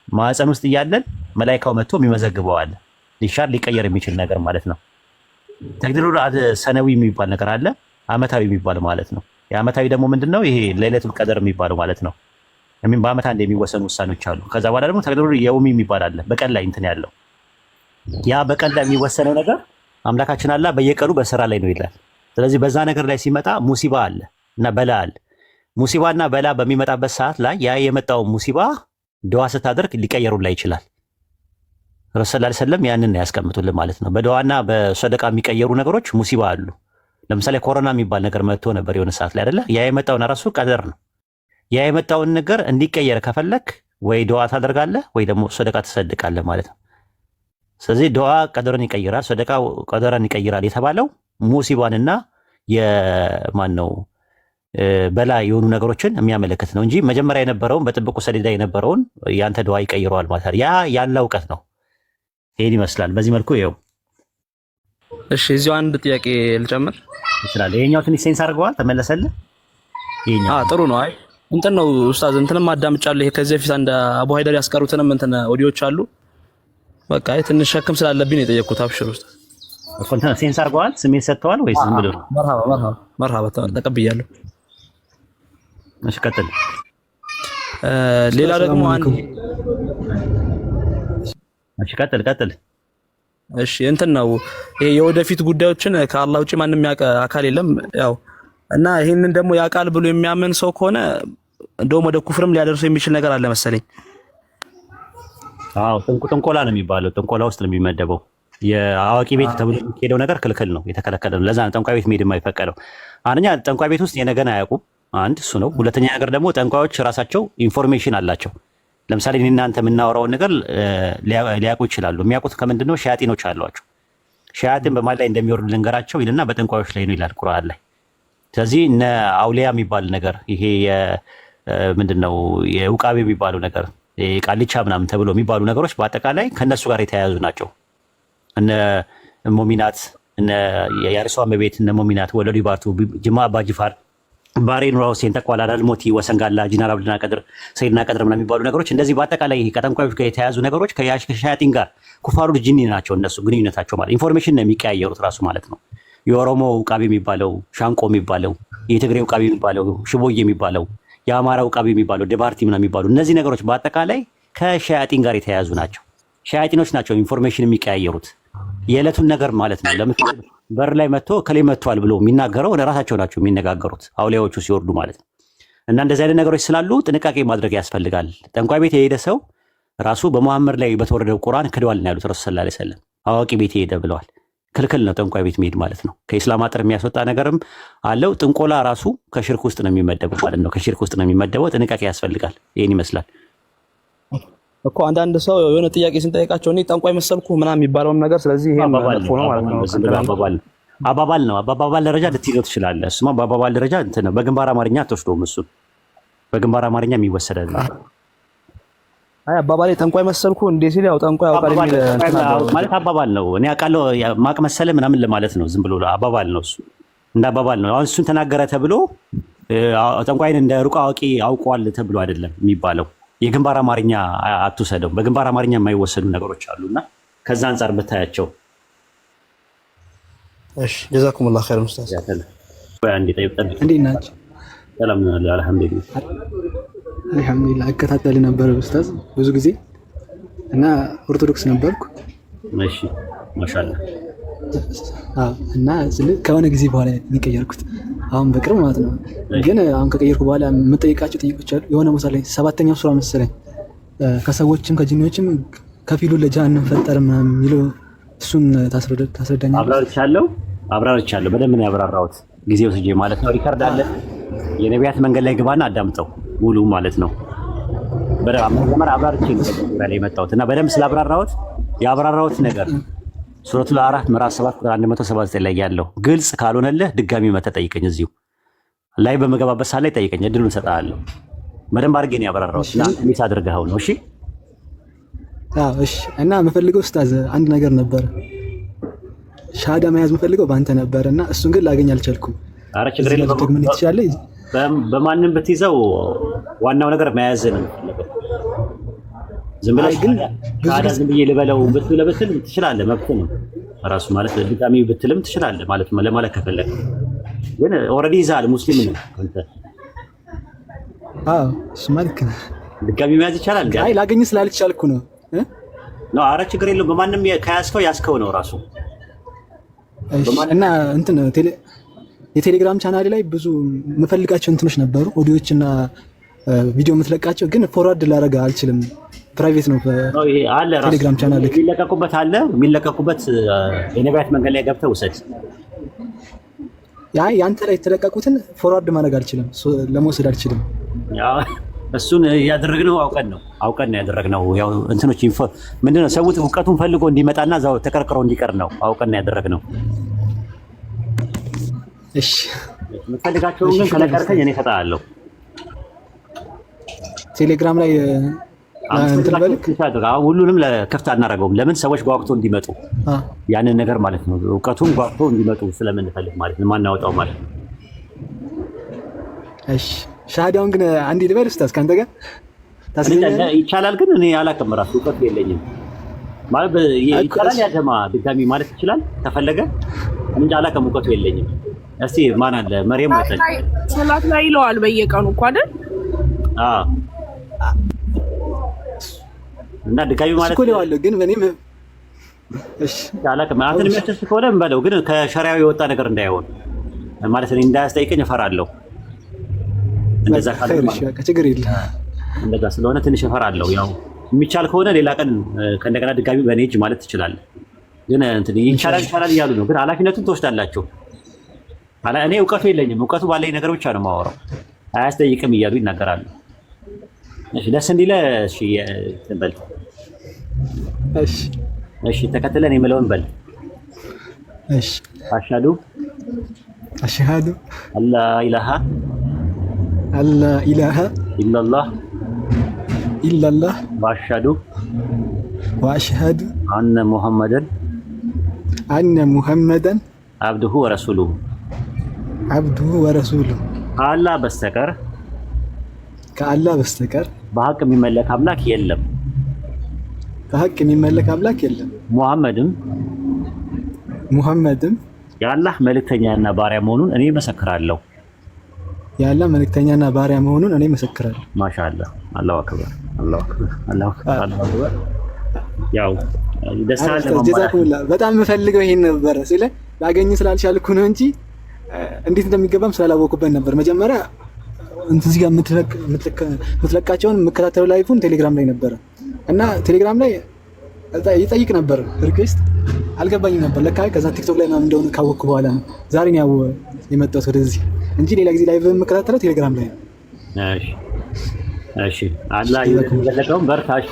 ማዕፀን ውስጥ እያለን መላኢካው መጥቶ የሚመዘግበው አለ፣ ሊሻር ሊቀየር የሚችል ነገር ማለት ነው። ተቅዲሩል ሰነዊ የሚባል ነገር አለ፣ አመታዊ የሚባል ማለት ነው። የአመታዊ ደግሞ ምንድነው? ይሄ ለይለቱል ቀደር የሚባለው ማለት ነው። በአመት አንድ የሚወሰኑ ውሳኔዎች አሉ። ከዛ በኋላ ደግሞ ተቅዲሩል የውሚ የሚባል አለ፣ በቀን ላይ እንትን ያለው። ያ በቀን ላይ የሚወሰነው ነገር አምላካችን አላህ በየቀኑ በስራ ላይ ነው ይላል። ስለዚህ በዛ ነገር ላይ ሲመጣ ሙሲባ አለ እና በላ አለ። ሙሲባና በላ በሚመጣበት ሰዓት ላይ ያ የመጣው ሙሲባ ዱዓ ስታደርግ ሊቀየሩላ ይችላል። ረሱል ሰለላሁ ዐለይሂ ወሰለም ያንን ነው ያስቀምጡልን ማለት ነው። በዱዓና በሰደቃ የሚቀየሩ ነገሮች ሙሲባ አሉ። ለምሳሌ ኮሮና የሚባል ነገር መጥቶ ነበር የሆነ ሰዓት ላይ አይደለ? ያ የመጣውን ራሱ ቀደር ነው። ያ የመጣውን ነገር እንዲቀየር ከፈለክ ወይ ዱዓ ታደርጋለህ ወይ ደግሞ ሰደቃ ትሰድቃለህ ማለት ነው። ስለዚህ ዱዓ ቀደርን ይቀይራል፣ ሰደቃ ቀደርን ይቀይራል የተባለው ሙሲባንና የማን ነው በላ የሆኑ ነገሮችን የሚያመለክት ነው እንጂ መጀመሪያ የነበረውን በጥብቁ ሰሌዳ የነበረውን ያንተ ዱዓ ይቀይረዋል ማለት ነው። ያ ያለ እውቀት ነው። ይሄን ይመስላል። በዚህ መልኩ ይኸው። እሺ እዚሁ አንድ ጥያቄ ልጨምር ይችላል። ይሄኛው ትንሽ ሴንስ አድርገዋል፣ ተመለሰልህ? ይሄኛው ጥሩ ነው። አይ እንትን ነው ኡስታዝ፣ እንትንም አዳምጫለሁ። ይሄ ከዚህ በፊት አንድ አቡ ሃይደር ያስቀሩትንም እንትን ኦዲዮች አሉ። በቃ ትንሽ ሸክም ስላለብኝ ነው የጠየቅኩት። አብሽር ኡስታዝ። እኮ እንትን ሴንስ አድርገዋል፣ ስሜት ሰጥተዋል ወይስ ዝም ብሎ ነው? መርሃባ ተቀብያለሁ። እሺ ቀጥል። ሌላ ደግሞ አንድ እሺ ቀጥል። እሺ እንትን ነው ይሄ የወደፊት ጉዳዮችን ከአላህ ውጪ ማንም ያውቅ አካል የለም። ያው እና ይሄንን ደግሞ ያውቃል ብሎ የሚያምን ሰው ከሆነ እንደውም ወደ ኩፍርም ሊያደርሰው የሚችል ነገር አለ መሰለኝ። አዎ ጥንቆላ ነው የሚባለው። ጥንቆላ ውስጥ ነው የሚመደበው። የአዋቂ ቤት ተብሎ የሚሄደው ነገር ክልክል ነው፣ የተከለከለ ነው። ለዛ ነው ጠንቋይ ቤት መሄድ የማይፈቀደው። አንደኛ ጠንቋይ ቤት ውስጥ የነገን አያውቁም፣ አንድ እሱ ነው። ሁለተኛ ነገር ደግሞ ጠንቋዮች ራሳቸው ኢንፎርሜሽን አላቸው። ለምሳሌ እኔ እናንተ የምናወራውን ነገር ሊያውቁ ይችላሉ። የሚያውቁት ከምንድነው? ሸያጢኖች አሏቸው። ሸያጢን በማን ላይ እንደሚወርድ ልንገራቸው ይልና በጠንቋዮች ላይ ነው ይላል ቁርአን ላይ። ስለዚህ እነ አውሊያ የሚባል ነገር ይሄ ምንድነው የውቃቤ የሚባለው ነገር ቃልቻ ምናምን ተብሎ የሚባሉ ነገሮች በአጠቃላይ ከነሱ ጋር የተያያዙ ናቸው። እነ ሞሚናት እነ የአርሷ መቤት እነ ሞሚናት ወለዱ ይባርቱ ጅማ አባጅፋር ባሬን ኑራ ሁሴን ተቋላ ዳልሞቲ ወሰንጋላ ጂናር አብድና ቀድር ሰይድና ቀድር ምናምን የሚባሉ ነገሮች እንደዚህ በአጠቃላይ ከጠንቋዮች ጋር የተያያዙ ነገሮች ከሸያጢን ጋር ኩፋሩ ጂኒ ናቸው። እነሱ ግንኙነታቸው ማለት ኢንፎርሜሽን ነው የሚቀያየሩት ራሱ ማለት ነው። የኦሮሞ ውቃቢ የሚባለው ሻንቆ የሚባለው የትግሬ ውቃቢ የሚባለው ሽቦዬ የሚባለው የአማራ ውቃቢ የሚባለው ደባርቲ ምናምን የሚባሉ እነዚህ ነገሮች በአጠቃላይ ከሸያጢን ጋር የተያያዙ ናቸው። ሸያጢኖች ናቸው ኢንፎርሜሽን የሚቀያየሩት የዕለቱን ነገር ማለት ነው። ለምሳሌ በር ላይ መጥቶ ከሌ መጥቷል ብሎ የሚናገረው ራሳቸው ናቸው የሚነጋገሩት አውሊያዎቹ ሲወርዱ ማለት ነው። እና እንደዚህ አይነት ነገሮች ስላሉ ጥንቃቄ ማድረግ ያስፈልጋል። ጠንቋይ ቤት የሄደ ሰው ራሱ በመሐመድ ላይ በተወረደው ቁርአን ክደዋል ነው ያሉት ረሱል ሰለላሁ ዐለይሂ ወሰለም። አዋቂ ቤት የሄደ ብለዋል። ክልክል ነው ጠንቋይ ቤት መሄድ ማለት ነው። ከኢስላም አጥር የሚያስወጣ ነገርም አለው። ጥንቆላ ራሱ ከሽርክ ውስጥ ነው የሚመደበው ማለት ነው። ከሽርክ ውስጥ ነው የሚመደበው። ጥንቃቄ ያስፈልጋል። ይሄን ይመስላል እኮ አንዳንድ ሰው የሆነ ጥያቄ ስንጠይቃቸው እኔ ጠንቋይ መሰልኩ ምናምን የሚባለውን ነገር። ስለዚህ ይሄን መጥፎ ነው ማለት ነው። አባባል ነው። በአባባል ደረጃ ልትይዘው ትችላለህ። እሱማ በአባባል ደረጃ እንትን ነው። በግንባር አማርኛ አትወስደውም። እሱ በግንባር አማርኛ የሚወሰድ ነው። አይ አባባሌ ጠንቋይ መሰልኩ እንዴ ሲል ያው ጠንቋይ ያውቃል የሚል ማለት አባባል ነው። እኔ አውቃለሁ ማቅ መሰለ ምናምን ለማለት ነው። ዝም ብሎ አባባል ነው። እሱ እንደ አባባል ነው። አሁን እሱን ተናገረ ተብሎ ጠንቋይን እንደ ሩቅ አዋቂ አውቋል ተብሎ አይደለም የሚባለው። የግንባር አማርኛ አትውሰደው። በግንባር አማርኛ የማይወሰዱ ነገሮች አሉና ከዛ አንፃር ብታያቸው። እሺ ጀዛኩሙላህ ኸይር ኡስታዝ። እንዴት ናቸው? ሰላም ነው አልሐምዱሊላህ። አልሐምዱሊላህ እከታተል ነበር ኡስታዝ ብዙ ጊዜ እና ኦርቶዶክስ ነበርኩ። እሺ ማሻአላህ። እና ከሆነ ጊዜ በኋላ የሚቀየርኩት አሁን በቅርብ ማለት ነው። ግን አሁን ከቀየርኩ በኋላ የምጠይቃቸው ጥያቄዎች አሉ። የሆነ ቦታ ላይ 7ኛው ሱራ መሰለኝ ከሰዎችም ከጂኒዎችም ከፊሉ ለጀሃነም ፈጠረ ምናምን የሚለው እሱን ታስረዳኛለህ? አብራርቻለሁ። በደንብ ነው ያብራራሁት ጊዜ ወስጄ ማለት ነው። ሪካርድ አለ። የነቢያት መንገድ ላይ ግባና አዳምጠው ሙሉ ማለት ነው። በደምብ አብራርቼ ነው ላይ የመጣሁት እና በደንብ ስላብራራሁት ያብራራሁት ነገር ሱረቱል አዕራፍ ምዕራፍ 7 ቁጥር 179 ላይ ያለው ግልጽ ካልሆነልህ ድጋሚ መተህ ጠይቀኝ። እዚሁ ላይ በመገባበት ሰዓት ላይ ጠይቀኝ፣ እድሉን እሰጥሃለሁ። በደንብ አድርጌ ነው ያበራራሁት። ሚስ አድርገኸው ነው። እሺ እሺ። እና የምፈልገው ኡስታዝ አንድ ነገር ነበር። ሻሃዳ መያዝ የምፈልገው በአንተ ነበር እና እሱን ግን ላገኝ አልቻልኩም። ኧረ ችግር የለም። በማንም ብትይዘው ዋናው ነገር መያዝ ነው የምፈልገው። ዝም ብለህ ግን ሻሃዳ ዝም ብዬ ልበለው ብትል ትችላለህ፣ መብትህ ነው ራሱ ማለት ድጋሚ ብትልም ትችላለህ ማለት ለማለት ከፈለክ። ግን ኦልሬዲ ይዘሃል፣ ሙስሊም ነው አንተ። እሱማ ልክ ነህ። ድጋሚ መያዝ ይቻላል። አይ ላገኝ ስላልቻልኩ ነው። ኧረ ችግር የለውም። በማንም ከያዝከው ያዝከው ነው ራሱ። እና እንትን የቴሌግራም ቻናል ላይ ብዙ የምፈልጋቸው እንትኖች ነበሩ፣ ኦዲዮችና ቪዲዮ የምትለቃቸው ግን ፎርዋርድ ላደርግ አልችልም። ፕራይቬት ነው ቴሌግራም ቻናል ላይ የሚለቀቁበት አለ። የሚለቀቁበት የነቢያት መንገድ ላይ ገብተህ ውሰድ። ያንተ ላይ የተለቀቁትን ፎርዋርድ ማድረግ አልችልም፣ ለመውሰድ አልችልም። እሱን ያደረግነው አውቀን ነው ያደረግነው። ያው እንትኖች ምንድነው ሰው እውቀቱን ፈልጎ እንዲመጣና እዛው ተቀርቅሮ እንዲቀር ነው አውቀን ነው ያደረግነው። እሺ የምትፈልጋቸውን ግን ከነገርከኝ እኔ እሰጥሃለሁ። ቴሌግራም ላይ ሁሉንም ለክፍት አናደርገውም። ለምን ሰዎች ጓጉቶ እንዲመጡ ያንን ነገር ማለት ነው። እውቀቱን ጓጉቶ እንዲመጡ ስለምንፈልግ ማለት ነው፣ ማናወጣው ማለት ነው። እሺ ሻሃዳውን ግን አንዴ ልበል ኡስታዝ ካንተ ጋር ይቻላል። ግን እኔ አላውቅም፣ ራሱ እውቀቱ የለኝም ማለት ይቻላል። ያጀማ ድጋሚ ማለት ይችላል ከፈለገ እንጂ አላውቅም፣ እውቀቱ የለኝም። እስቲ ማን አለ? መርየም ወጣች። ሶላት ላይ ይለዋል በየቀኑ እኮ አይደል? እና ድጋሚ ማለት እኮ ነው ግን እኔም እሺ አላውቅም። አንተን የሚያስደስት ከሆነ እንበለው፣ ግን ከሸሪዓው የወጣ ነገር እንዳይሆን ማለት እኔ እንዳያስጠይቀኝ እፈራለሁ። እንደዛ ችግር የለም። እንደዛ ስለሆነ ትንሽ እፈራለሁ። ያው የሚቻል ከሆነ ሌላ ቀን ከእንደገና ድጋሚ በኔ እጅ ማለት ትችላለህ። ግን እንትን ይቻላል እያሉ ነው። ግን ኃላፊነቱን ትወስዳላችሁ። እኔ እውቀቱ የለኝም፣ እውቀቱ ባለኝ ነገር ብቻ ነው የማወራው። አያስጠይቅም እያሉ ይናገራሉ። እሺ ደስ እንዲለ እሺ በል እሺ ተከትለን የምለውን በል። እሺ አሽሃዱ አላ ኢላሃ ኢላላህ ወአሽሃዱ አነ ሙሐመደን አብዱሁ ወረሱሉሁ ከአላህ በስተቀር በሐቅ የሚመለክ አምላክ የለም። ሙሐመድም የአላህ መልእክተኛና ባሪያ መሆኑን እኔ መሰክራለሁ። ማሻአላህ አላሁ አክበር። ያው ደስታን በጣም የምፈልገው ይሄን ነበር ሲለ ላገኝ ስላልቻልኩ ነው እንጂ እንዴት እንደሚገባም ስላላወቁበት ነበር። መጀመሪያ እዚህ ጋር የምትለቃቸውን የምከታተለው ላይፉን ቴሌግራም ላይ ነበረ እና ቴሌግራም ላይ ይጠይቅ ነበር ሪኩዌስት አልገባኝም ነበር ለካ። ከዛ ቲክቶክ ላይ ምናምን እንደሆነ ካወቅኩ በኋላ ነው ዛሬ ነው የመጣሁት ወደዚህ እንጂ ሌላ ጊዜ ላይቭ የምከታተለው ቴሌግራም ላይ ነው። እሺ አላህ ይዘለቀው በርታ። እሺ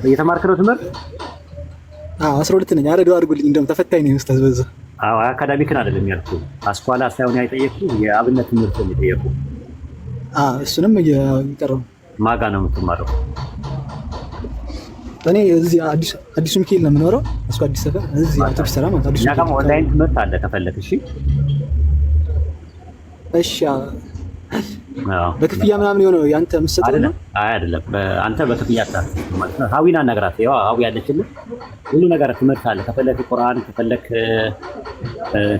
እየተማርክ ነው ትምህርት? 12 ነኝ። አረዶ አድርጉልኝ እንደውም ተፈታኝ ነኝ ኡስታዝ በዛ። አካዳሚክን አይደለም ያልኩህ፣ አስኳላ ሳይሆን ያጠየቅኩህ የአብነት ትምህርት ነው የጠየቅኩህ። እሱንም እየቀረው ማጋ ነው የምትማረው? እኔ እዚህ አዲሱ ሚካኤል ነው የምኖረው። እሱ አዲስ ሰፈር እዚህ አውቶቡስ ተራ ማለት አዲሱ ሚካኤል። ኦንላይን ትምህርት አለ ከፈለክ። እሺ በክፍያ ምናምን የሆነው ያንተ የምትሰጠው ነው? አይ አይደለም፣ አንተ በክፍያ አታስብ ማለት ነው። ሀዊና ነግራት፣ ያው ሀዊ ያለችልህ ሁሉ ነገር ትምህርት አለ። ከፈለክ ቁርአን፣ ከፈለክ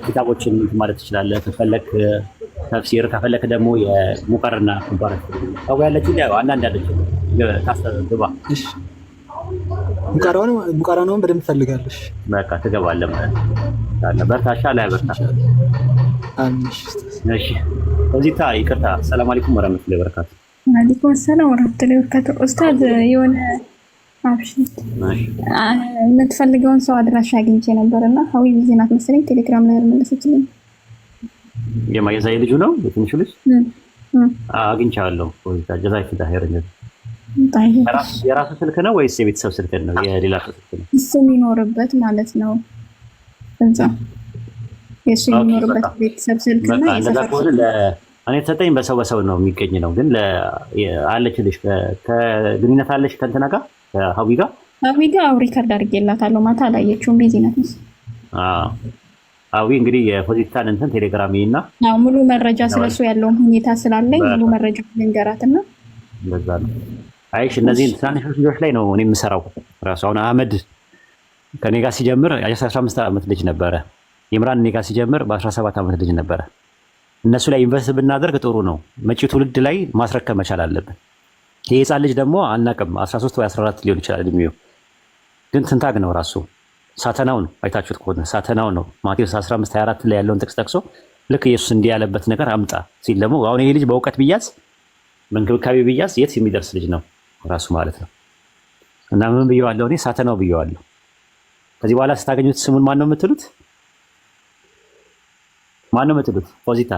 ኪታቦችን ማለት ትችላለህ። ከፈለክ ተፍሲር፣ ከፈለክ ደግሞ የሙቀርና ኮምፓረቲቭ ሀዊ ያለችልህ ያው አንዳንድ ያለችልህ ታስተግባ። እሺ ሙቀራውን በደንብ ፈልጋለሽ። በቃ ትገባለህ ማለት ነው። በርታሻ ላይ በርታ። እሺ እዚታ ይቅርታ። ሰላም አለይኩም ወራህመቱላሂ ወበረካቱ። ወአለይኩም ሰላም ወራህመቱላሂ ወበረካቱ። ኡስታዝ የሆነ የምትፈልገውን ሰው አድራሻ አግኝቼ ነበርና ሀዊ ቢዚ ናት መሰለኝ ቴሌግራም ላይ መለሰችልኝ። የማይዛይ ልጁ ነው የትንሹ ልጅ አግኝቻለሁ። ወይታ ጀዛኪላ ኸይር። የራሱ ስልክ ነው ወይስ የቤተሰብ ስልክ ነው? የሌላ ስልክ ነው እሱ የሚኖርበት ማለት ነው። እዛ የእሱ የሚኖርበት ቤተሰብ ስልክና የሰፈር እኔ ተሰጠኝ በሰው ነው የሚገኝ ነው። ግን አለችልሽ ከግንኙነት አለሽ ከእንትና ጋር ከሀዊ ጋር ሪከርድ አድርጌላታለሁ። ማታ አላየችውም፣ ቢዚ ናት። ሀዊ እንግዲህ የፖዚቲቭን እንትን ቴሌግራም እና ሙሉ መረጃ ስለሱ ያለውን ሁኔታ ስላለኝ ሙሉ መረጃ ልንገራትና እንደዛ ነው። አይሽ እነዚህ ትናንሽ ልጆች ላይ ነው እኔ የምሰራው ራሱ። አሁን አህመድ ከኔ ጋር ሲጀምር 15 ዓመት ልጅ ነበረ። ኢምራን እኔ ጋር ሲጀምር በ17 ዓመት ልጅ ነበረ። እነሱ ላይ ኢንቨስት ብናደርግ ጥሩ ነው። መጪው ትውልድ ላይ ማስረከብ መቻል አለብን። ይህ ህፃን ልጅ ደግሞ አናቅም 13 ወይ 14 ሊሆን ይችላል እድሜው፣ ግን ትንታግ ነው ራሱ። ሳተናው ነው አይታችሁት ከሆነ ሳተናው ነው ማቴዎስ 15:24 ላይ ያለውን ጥቅስ ጠቅሶ ልክ ኢየሱስ እንዲህ ያለበት ነገር አምጣ ሲል ደግሞ አሁን ይሄ ልጅ በእውቀት ብያዝ በእንክብካቤ ብያዝ የት የሚደርስ ልጅ ነው ራሱ ማለት ነው። እና ምን ብየዋለሁ እኔ ሳተናው ብየዋለሁ። ከዚህ በኋላ ስታገኙት ስሙን ማን ነው የምትሉት? ማን ነው የምትሉት? ፖዚታ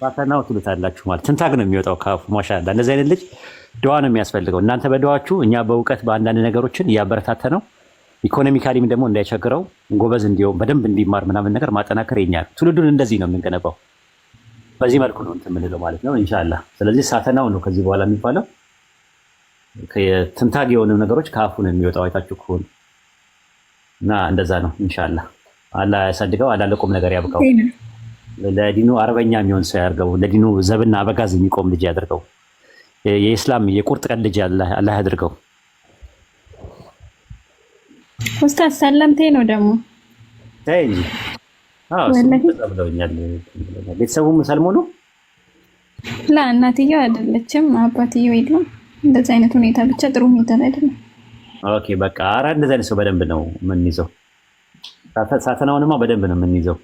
ሳተናው ትሉታላችሁ ማለት ትንታግ ነው የሚወጣው ካፉ። ማሻአላ እንደዚህ አይነት ልጅ ዱዓ ነው የሚያስፈልገው። እናንተ በዱዓችሁ እኛ በእውቀት በአንዳንድ ነገሮችን እያበረታተ ነው። ኢኮኖሚካሊም ደግሞ እንዳይቸግረው ጎበዝ እንዲሆን በደንብ እንዲማር ምናምን ነገር ማጠናከር የኛል። ትውልዱን እንደዚህ ነው የምንገነባው። በዚህ መልኩ ነው እንትን የምንለው ማለት ነው ኢንሻአላህ። ስለዚህ ሳተናው ነው ከዚህ በኋላ የሚባለው። ትንታግ የሆኑ ነገሮች ከአፉ ነው የሚወጣው አይታችሁ ከሆነ እና እንደዛ ነው ኢንሻአላህ። አላህ ያሳድገው፣ አላህ ለቁም ነገር ያብቃው። ለዲኑ አርበኛ የሚሆን ሰው ያድርገው። ለዲኑ ዘብና አበጋዝ የሚቆም ልጅ ያድርገው። የኢስላም የቁርጥ ቀን ልጅ አላህ ያድርገው። ኡስታዝ ሰለምቴ ነው ደግሞ ብለውኛል። ቤተሰቡም ሰልሞ ነው እናትየው አይደለችም፣ አባትየው የለም። እንደዚህ አይነት ሁኔታ ብቻ ጥሩ ሁኔታ ላይ አይደለም። ኦኬ በቃ ኧረ እንደዚህ አይነት ሰው በደንብ ነው የምንይዘው። ሳተናውንማ በደንብ ነው የምንይዘው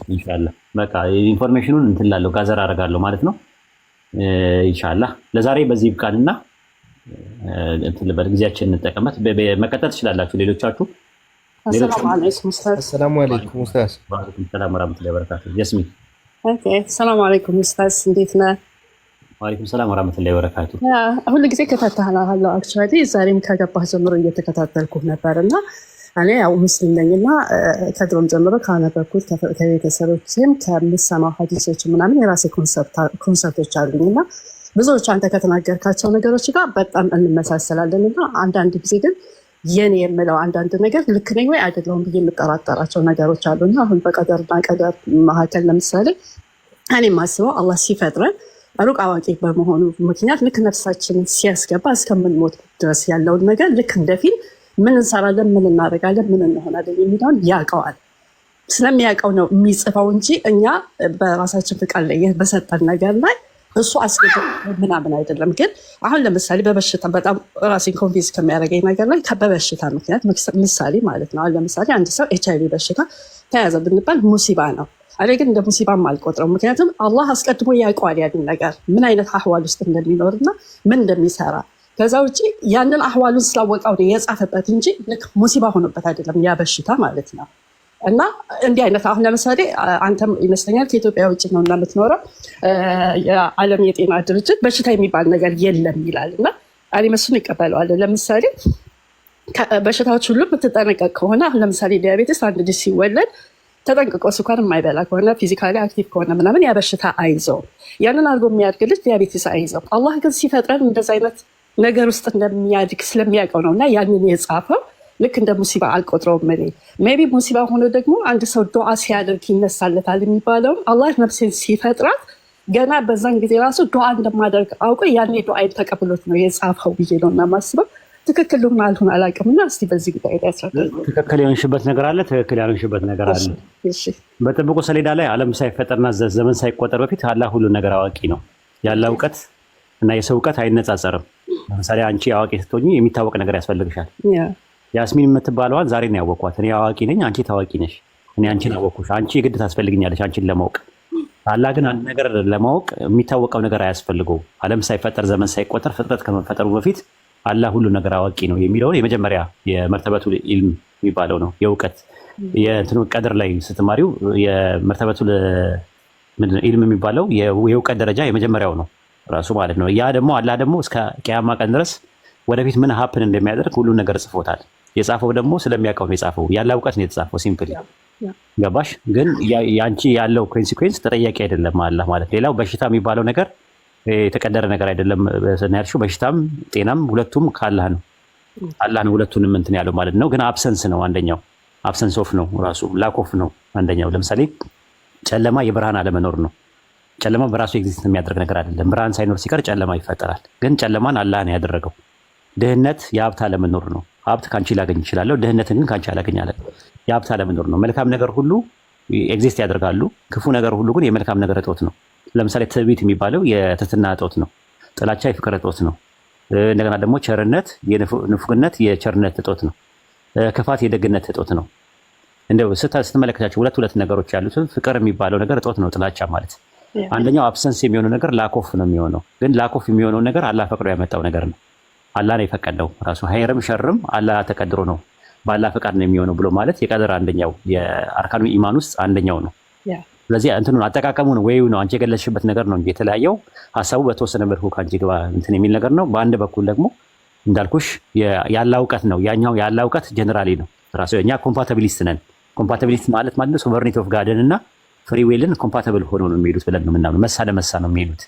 ኢንሻአላህ። በቃ ኢንፎርሜሽኑን እንትን ላለው ጋዘር አደርጋለሁ ማለት ነው ኢንሻአላህ። ለዛሬ በዚህ ይብቃንና እንትን ልበል፣ ጊዜያችንን እንጠቀምበት። መቀጠል ትችላላችሁ ሌሎቻችሁ። አሰላሙ አለይኩም ኡስታዝ። ወአለይኩም ሰላም ወራህመቱላሂ ወበረካቱ። ጀስሚን ኦኬ። ሰላም አለይኩም ኡስታዝ፣ እንዴት ነህ? ወአለይኩም ሰላም ወራህመቱላሂ ወበረካቱ። ሁሉ ጊዜ ከታተሃለሁ። አክቹዋሊ ዛሬም ከገባህ ጀምሮ እየተከታተልኩህ ነበርና እኔ ያው ሙስሊም ነኝና ከድሮም ጀምሮ ካነበብኩት ከቤተሰቦችም ከምሰማው ሀዲሶች ምናምን የራሴ ኮንሰፕቶች አሉኝና ብዙዎች አንተ ከተናገርካቸው ነገሮች ጋር በጣም እንመሳሰላለን እና አንዳንድ ጊዜ ግን የኔ የምለው አንዳንድ ነገር ልክ ነኝ ወይ አይደለሁም ብዬ የምጠራጠራቸው ነገሮች አሉና አሁን በቀደርና ቀደር መካከል ለምሳሌ እኔ የማስበው አላህ ሲፈጥረን ሩቅ አዋቂ በመሆኑ ምክንያት ልክ ነፍሳችንን ሲያስገባ እስከምንሞት ድረስ ያለውን ነገር ልክ እንደፊል ምን እንሰራለን፣ ምን እናደርጋለን፣ ምን እንሆናለን የሚለውን ያውቀዋል። ስለሚያውቀው ነው የሚጽፈው እንጂ እኛ በራሳችን ፍቃድ ላይ በሰጠን ነገር ላይ እሱ አስገድ ምናምን አይደለም። ግን አሁን ለምሳሌ በበሽታ በጣም ራሴን ኮንቪንስ ከሚያደርገኝ ነገር ላይ በበሽታ ምክንያት ምሳሌ ማለት ነው። አሁን ለምሳሌ አንድ ሰው HIV በሽታ ተያዘ ብንባል ሙሲባ ነው። እኔ ግን እንደ ሙሲባም አልቆጥረው። ምክንያቱም አላህ አስቀድሞ ያውቀዋል ያንን ነገር ምን አይነት አህዋል ውስጥ እንደሚኖርና ምን እንደሚሰራ። ከዛ ውጭ ያንን አህዋሉን ስላወቀው ነው የጻፈበት እንጂ ልክ ሙሲባ ሆኖበት አይደለም ያ በሽታ ማለት ነው። እና እንዲህ አይነት አሁን ለምሳሌ አንተም ይመስለኛል ከኢትዮጵያ ውጭ ነው እና የምትኖረው የዓለም የጤና ድርጅት በሽታ የሚባል ነገር የለም ይላል እና እኔ መስሎኝ ይቀበለዋል። ለምሳሌ በሽታዎች ሁሉ የምትጠነቀቅ ከሆነ አሁን ለምሳሌ ዲያቤትስ አንድ ልጅ ሲወለድ ተጠንቅቆ ስኳር የማይበላ ከሆነ ፊዚካሊ አክቲቭ ከሆነ ምናምን ያ በሽታ አይዘውም። ያንን አድርጎ የሚያድግ ልጅ ዲያቤትስ አይዘው። አላህ ግን ሲፈጥረን እንደዚ አይነት ነገር ውስጥ እንደሚያድግ ስለሚያውቀው ነው እና ያንን የጻፈው ልክ እንደ ሙሲባ አልቆጥረውም። ሜይ ቢ ሙሲባ ሆኖ ደግሞ አንድ ሰው ዱዓ ሲያደርግ ይነሳለታል የሚባለውም አላህ ነፍሴን ሲፈጥራት ገና በዛን ጊዜ ራሱ ዱዓ እንደማደርግ አውቆ ያኔ ዱዓይን ተቀብሎት ነው የጻፈው ብዬ ነው እና ማስበው። ትክክል ሆነ አልሆነ አላውቅምና እስቲ በዚህ ጉዳይ ላይ ያስረዳል። ትክክል የሆንሽበት ነገር አለ፣ ትክክል ያልሆንሽበት ነገር አለ። በጥብቁ ሰሌዳ ላይ ዓለም ሳይፈጠርና ዘመን ሳይቆጠር በፊት አላህ ሁሉ ነገር አዋቂ ነው። ያለ እውቀት እና የሰው እውቀት አይነጻጸርም። ለምሳሌ አንቺ አዋቂ ስትሆኚ የሚታወቅ ነገር ያስፈልግሻል። ያስሚን የምትባለዋን ዛሬ ነው ያወቅኳት። እኔ አዋቂ ነኝ፣ አንቺ ታዋቂ ነሽ። እኔ አንቺን አወቅኩሽ፣ አንቺ የግድ ታስፈልግኛለሽ አንቺን ለማወቅ። አላህ ግን አንድ ነገር ለማወቅ የሚታወቀው ነገር አያስፈልገው። ዓለም ሳይፈጠር ዘመን ሳይቆጠር ፍጥረት ከመፈጠሩ በፊት አላህ ሁሉ ነገር አዋቂ ነው የሚለውን የመጀመሪያ የመርተበቱ ኢልም የሚባለው ነው። የእውቀት የእንትኑ ቀድር ላይ ስትማሪው የመርተበቱ ኢልም የሚባለው የእውቀት ደረጃ የመጀመሪያው ነው ራሱ ማለት ነው። ያ ደግሞ አላህ ደግሞ እስከ ቂያማ ቀን ድረስ ወደፊት ምን ሀፕን እንደሚያደርግ ሁሉ ነገር ጽፎታል። የጻፈው ደግሞ ስለሚያውቀው ነው የጻፈው። ያለ እውቀት ነው የተጻፈው። ሲምፕሊ ገባሽ? ግን ያንቺ ያለው ኮንሲኩዌንስ ተጠያቂ አይደለም አላህ ማለት። ሌላው በሽታ የሚባለው ነገር የተቀደረ ነገር አይደለም። ያልሽው በሽታም ጤናም ሁለቱም ከአላህ ነው። አላህ ነው ሁለቱንም እንትን ያለው ማለት ነው። ግን አብሰንስ ነው አንደኛው፣ አብሰንስ ኦፍ ነው ራሱ ላክ ኦፍ ነው አንደኛው። ለምሳሌ ጨለማ የብርሃን አለመኖር ነው። ጨለማ በራሱ ኤግዚስት የሚያደርግ ነገር አይደለም። ብርሃን ሳይኖር ሲቀር ጨለማ ይፈጠራል። ግን ጨለማን አላህ ነው ያደረገው። ድህነት የሀብት አለመኖር ነው። ሀብት ካንቺ ላገኝ ይችላለሁ፣ ድህነትን ግን ካንቺ አላገኛለን። የሀብት አለመኖር ነው። መልካም ነገር ሁሉ ኤግዚስት ያደርጋሉ። ክፉ ነገር ሁሉ ግን የመልካም ነገር እጦት ነው። ለምሳሌ ትዕቢት የሚባለው የትህትና እጦት ነው። ጥላቻ የፍቅር እጦት ነው። እንደገና ደግሞ ቸርነት የንፉግነት የቸርነት እጦት ነው። ክፋት የደግነት እጦት ነው። እንደው ስትመለከታቸው ሁለት ነገሮች ያሉት ፍቅር የሚባለው ነገር እጦት ነው። ጥላቻ ማለት አንደኛው አብሰንስ የሚሆነው ነገር ላኮፍ ነው የሚሆነው። ግን ላኮፍ የሚሆነው ነገር አላህ ፈቅዶ ያመጣው ነገር ነው። አላህ ነው የፈቀደው ራሱ። ሀይርም ሸርም አላህ ተቀድሮ ነው በአላህ ፈቃድ ነው የሚሆነው ብሎ ማለት የቀደር አንደኛው የአርካኑ ኢማን ውስጥ አንደኛው ነው። ስለዚህ እንትኑን አጠቃቀሙን ወይ ነው አንቺ የገለጽሽበት ነገር ነው እንጂ የተለያየው ሀሳቡ በተወሰነ መልኩ ከአንቺ ግባ እንትን የሚል ነገር ነው። በአንድ በኩል ደግሞ እንዳልኩሽ ያለ እውቀት ነው። ያኛው ያለ እውቀት ጀነራሊ ነው ራሱ። እኛ ኮምፓቲቢሊስት ነን። ኮምፓቲቢሊስት ማለት ነው ሶቨርኒቲ ኦፍ ጋድን እና ፍሪ ዊልን ኮምፓቲብል ሆኖ ነው የሚሄዱት ብለን ነው የምናምነው። መሳ ለመሳ ነው የሚሄዱት።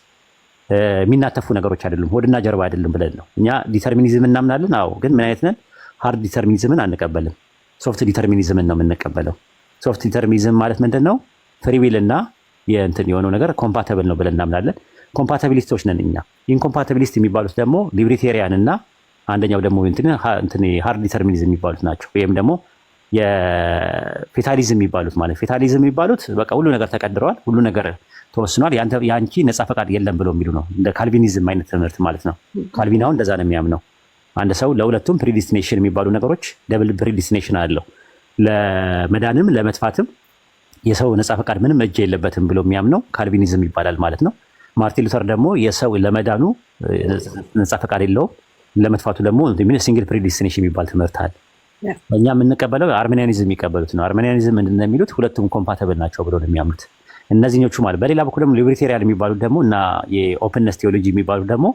የሚናተፉ ነገሮች አይደሉም፣ ሆድና ጀርባ አይደለም ብለን ነው እኛ ዲተርሚኒዝም እናምናለን። አዎ፣ ግን ምን አይነት ነን? ሃርድ ዲተርሚኒዝምን አንቀበልም። ሶፍት ዲተርሚኒዝምን ነው የምንቀበለው። ሶፍት ዲተርሚኒዝም ማለት ምንድን ነው? ፍሪ ዊል እና የእንትን የሆነው ነገር ኮምፓቲብል ነው ብለን እናምናለን። ኮምፓቲቢሊስቶች ነን እኛ። ኢንኮምፓቲቢሊስት የሚባሉት ደግሞ ሊብሪቴሪያን እና አንደኛው ደግሞ እንትን ሃርድ ዲተርሚኒዝም የሚባሉት ናቸው። ወይም ደግሞ የፌታሊዝም የሚባሉት ማለት ፌታሊዝም የሚባሉት በቃ ሁሉ ነገር ተቀድረዋል፣ ሁሉ ነገር ተወስኗል፣ ያንቺ ነፃ ፈቃድ የለም ብሎ የሚሉ ነው። እንደ ካልቪኒዝም አይነት ትምህርት ማለት ነው። ካልቪን አሁን እንደዛ ነው የሚያምነው። አንድ ሰው ለሁለቱም ፕሪዲስቲኔሽን የሚባሉ ነገሮች ደብል ፕሪዲስቲኔሽን አለው። ለመዳንም ለመጥፋትም የሰው ነፃ ፈቃድ ምንም እጅ የለበትም ብሎ የሚያምነው ካልቪኒዝም ይባላል ማለት ነው። ማርቲን ሉተር ደግሞ የሰው ለመዳኑ ነፃ ፈቃድ የለውም፣ ለመጥፋቱ ደግሞ ሲንግል ፕሪዲስቲኔሽን የሚባል ትምህርት አለ። እኛ የምንቀበለው አርሜኒያኒዝም የሚቀበሉት ነው። አርሜኒያኒዝም ምንድን ነው የሚሉት? ሁለቱም ኮምፓተብል ናቸው ብሎ ነው የሚያምኑት እነዚህኞቹ ማለት። በሌላ በኩል ደግሞ ሊብሪቴሪያን የሚባሉት ደግሞ እና የኦፕንነስ ቴዎሎጂ የሚባሉት ደግሞ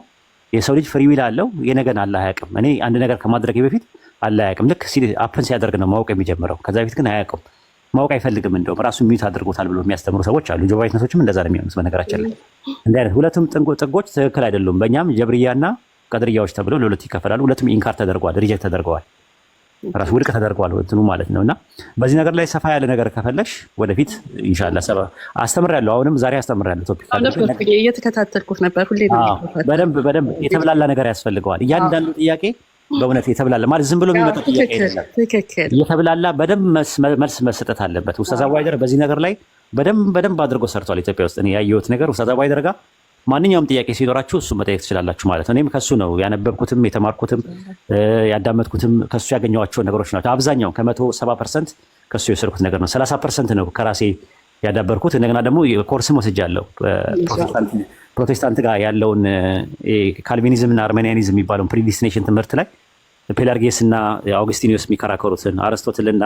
የሰው ልጅ ፍሪ ዊል አለው። የነገን አላህ አያውቅም። እኔ አንድ ነገር ከማድረግ በፊት አላህ አያውቅም። ልክ አፕን ሲያደርግ ነው ማወቅ የሚጀምረው። ከዛ በፊት ግን አያውቅም፣ ማወቅ አይፈልግም። እንደውም ራሱ ሚዩት አድርጎታል ብሎ የሚያስተምሩ ሰዎች አሉ። ጆባይትነቶችም እንደዛ ነው የሚያምኑት። በነገራችን ላይ እንዲህ አይነት ሁለቱም ጥጎች ትክክል አይደሉም። በእኛም ጀብርያና ቀድርያዎች ተብለው ለሁለት ይከፈላሉ። ሁለቱም ኢንካር ተደርገዋል፣ ሪጀክት ተደርገዋል፣ ራሱ ውድቅ ተደርገዋል እንትኑ ማለት ነው። እና በዚህ ነገር ላይ ሰፋ ያለ ነገር ከፈለሽ ወደፊት ኢንሻአላህ አስተምራለሁ። አሁንም ዛሬ አስተምራለሁ። ቶፒክ እየተከታተልኩት ነበር። ሁሌ በደንብ የተብላላ ነገር ያስፈልገዋል። እያንዳንዱ ጥያቄ በእውነት የተብላላ ማለት ዝም ብሎ የሚመጣ ጥያቄ አይደለም። የተብላላ በደንብ መልስ መሰጠት አለበት። ኡስታዝ አቡሃይደር በዚህ ነገር ላይ በደንብ አድርጎ ሰርቷል። ኢትዮጵያ ውስጥ እኔ ያየሁት ነገር ኡስታዝ አቡሃይደር ጋር ማንኛውም ጥያቄ ሲኖራችሁ እሱ መጠየቅ ትችላላችሁ ማለት ነው። እኔም ከሱ ነው ያነበብኩትም የተማርኩትም ያዳመጥኩትም ከሱ ያገኘኋቸው ነገሮች ናቸው። አብዛኛው ከ170% ከሱ የወሰድኩት ነገር ነው። 30% ነው ከራሴ ያዳበርኩት። እንደገና ደግሞ ኮርስም ወስጃለሁ። ፕሮቴስታንት ጋር ያለውን ካልቪኒዝም እና አርሜኒያኒዝም የሚባለውን ፕሪዲስቲኔሽን ትምህርት ላይ ፔላርጌስ እና አውግስቲኒዮስ የሚከራከሩትን አርስቶትል እና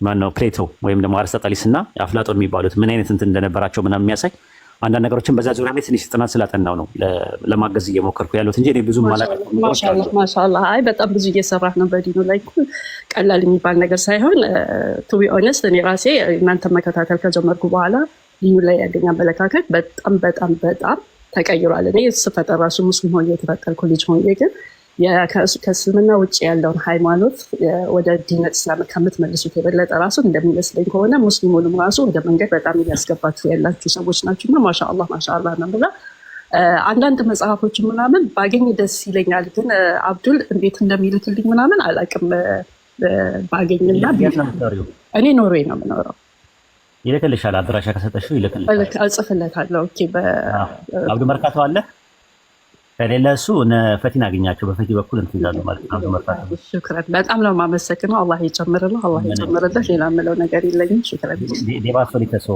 ማነው ፕሌቶ ወይም ደግሞ አርስቶጠሊስ እና አፍላጦን የሚባሉት ምን አይነት እንትን እንደነበራቸው ምናምን የሚያሳይ አንዳንድ ነገሮችን በዛ ዙሪያ ላይ ትንሽ ጥናት ስላጠናው ነው ለማገዝ እየሞከርኩ ያሉት እንጂ እኔ ብዙም ማሻአላህ አይ በጣም ብዙ እየሰራህ ነው በዲኑ ላይ ቀላል የሚባል ነገር ሳይሆን ቱ ቢ ኦነስት እኔ ራሴ እናንተ መከታተል ከጀመርኩ በኋላ ዲኑ ላይ ያለኝ አመለካከት በጣም ተቀይሯል። እኔ ስፈጠር ራሱ ሙስሊም ሆኜ የተፈጠርኩ ልጅ ሆኜ ግን ከእስልምና ውጭ ያለውን ሃይማኖት ወደ ዲን እስላም ከምትመልሱት የበለጠ ራሱ እንደሚመስለኝ ከሆነ ሙስሊሙንም ራሱ ወደ መንገድ በጣም እያስገባችሁ ያላችሁ ሰዎች ናቸው። እና ማሻአላህ ነው ብላ አንዳንድ መጽሐፎችን ምናምን ባገኝ ደስ ይለኛል። ግን አብዱል እንዴት እንደሚልክልኝ ምናምን አላውቅም። ባገኝና እኔ ኖርዌይ ነው የምኖረው። ይልክልሻል። አድራሻ ከሰጠሽው ይልክልሻል። እጽፍለታለሁ። ኦኬ። አብዱ መርካቶ አለ ከሌለ እሱ ፈቲን አገኛቸው በፈቲ በኩል እንትን ይላሉ ማለት ነው። ሽክረን በጣም ነው የማመሰግነው። አላህ ይጨምርልህ፣ አላህ ይጨምርልህ። ሌላ የምለው ነገር የለኝም። ሽክረን ዴባ ሶሊተሶ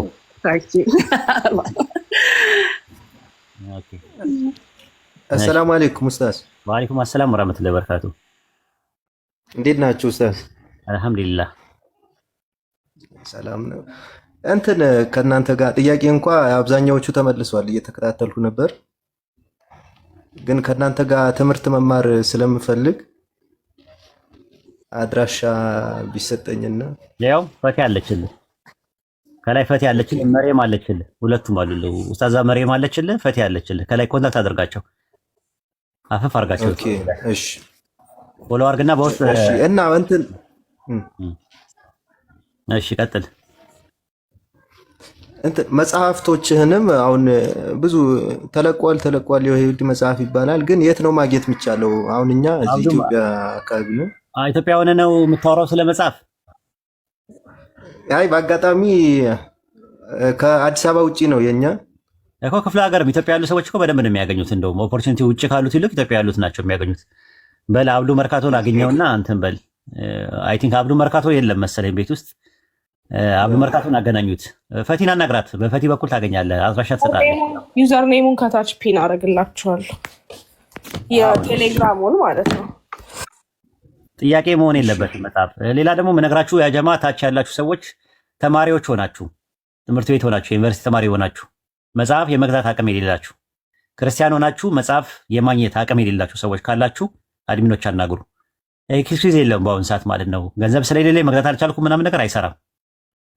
አሰላሙ አለይኩም ኡስታዝ። ወአለይኩም አሰላም ወራህመቱላሂ ወበረካቱ። እንዴት ናችሁ ኡስታዝ? አልሐምዱሊላህ ሰላም ነው። እንትን ከእናንተ ጋር ጥያቄ እንኳ አብዛኛዎቹ ተመልሷል። እየተከታተልኩ ነበር። ግን ከእናንተ ጋር ትምህርት መማር ስለምፈልግ አድራሻ ቢሰጠኝና ያው ፈቲ አለችልህ ከላይ ፈቲ አለችልህ፣ መሬም አለችልህ፣ ሁለቱም አሉልህ። ኡስታዛ መሬም አለችልህ፣ ፈቲ አለችልህ። ከላይ ኮንታክት አድርጋቸው፣ አፈፍ አድርጋቸው። ኦኬ እሺ፣ ፎሎ አድርግና በውስጥ እሺ። እና እንትን እሺ፣ ቀጥል። እንትን መጽሐፍቶችህንም አሁን ብዙ ተለቋል የይሁዲ መጽሐፍ ይባላል። ግን የት ነው ማግኘት የሚቻለው? አሁን እኛ እዚህ ኢትዮጵያ አካባቢ ነው። ኢትዮጵያ ሆነ ነው የምታወራው ስለ መጽሐፍ? አይ በአጋጣሚ ከአዲስ አበባ ውጪ ነው የኛ እኮ። ክፍለ ሀገርም ኢትዮጵያ ያሉ ሰዎች እኮ በደንብ ነው የሚያገኙት። እንደውም ኦፖርቹኒቲ ውጭ ካሉት ይልቅ ኢትዮጵያ ያሉት ናቸው የሚያገኙት። በል አብዱ መርካቶ ላገኘውና አንተን በል። አይ ቲንክ አብዱ መርካቶ የለም መሰለኝ ቤት ውስጥ። አብዱ መርካቶን አገናኙት። ፈቲን አናግራት፣ በፈቲ በኩል ታገኛለህ። አድራሻ ትሰጣለህ። ዩዘር ኔሙን ከታች ፒን አደርግላችኋለሁ፣ የቴሌግራሙን ማለት ነው። ጥያቄ መሆን የለበትም መጽሐፍ። ሌላ ደግሞ ምነግራችሁ ያጀማ ታች ያላችሁ ሰዎች ተማሪዎች ሆናችሁ ትምህርት ቤት ሆናችሁ ዩኒቨርሲቲ ተማሪ ሆናችሁ መጽሐፍ የመግዛት አቅም የሌላችሁ ክርስቲያን ሆናችሁ መጽሐፍ የማግኘት አቅም የሌላችሁ ሰዎች ካላችሁ አድሚኖች አናግሩ። ኤክስኪውዝ የለም በአሁን ሰዓት ማለት ነው። ገንዘብ ስለሌለ መግዛት አልቻልኩም ምናምን ነገር አይሰራም።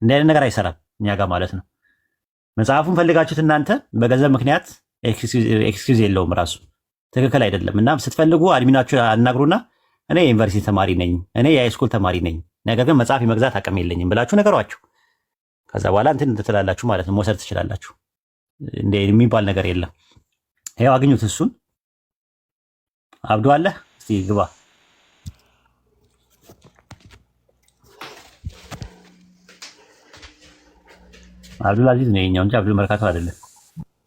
እንዲህ አይነት ነገር አይሰራም እኛ ጋር ማለት ነው። መጽሐፉን ፈልጋችሁት እናንተ በገንዘብ ምክንያት ኤክስኪውዝ የለውም፣ ራሱ ትክክል አይደለም። እና ስትፈልጉ አድሚናችሁ አናግሩና እኔ የዩኒቨርሲቲ ተማሪ ነኝ፣ እኔ የሃይስኩል ተማሪ ነኝ፣ ነገር ግን መጽሐፍ የመግዛት አቅም የለኝም ብላችሁ ነገሯችሁ። ከዛ በኋላ እንትን ትላላችሁ ማለት ነው፣ መውሰድ ትችላላችሁ። እንደ የሚባል ነገር የለም። ይኸው አግኙት። እሱን አብዱ አለ፣ እስቲ ግባ። አብዱል አዚዝ ነው የኛው እንጂ አብዱል መርካቶ አይደለም።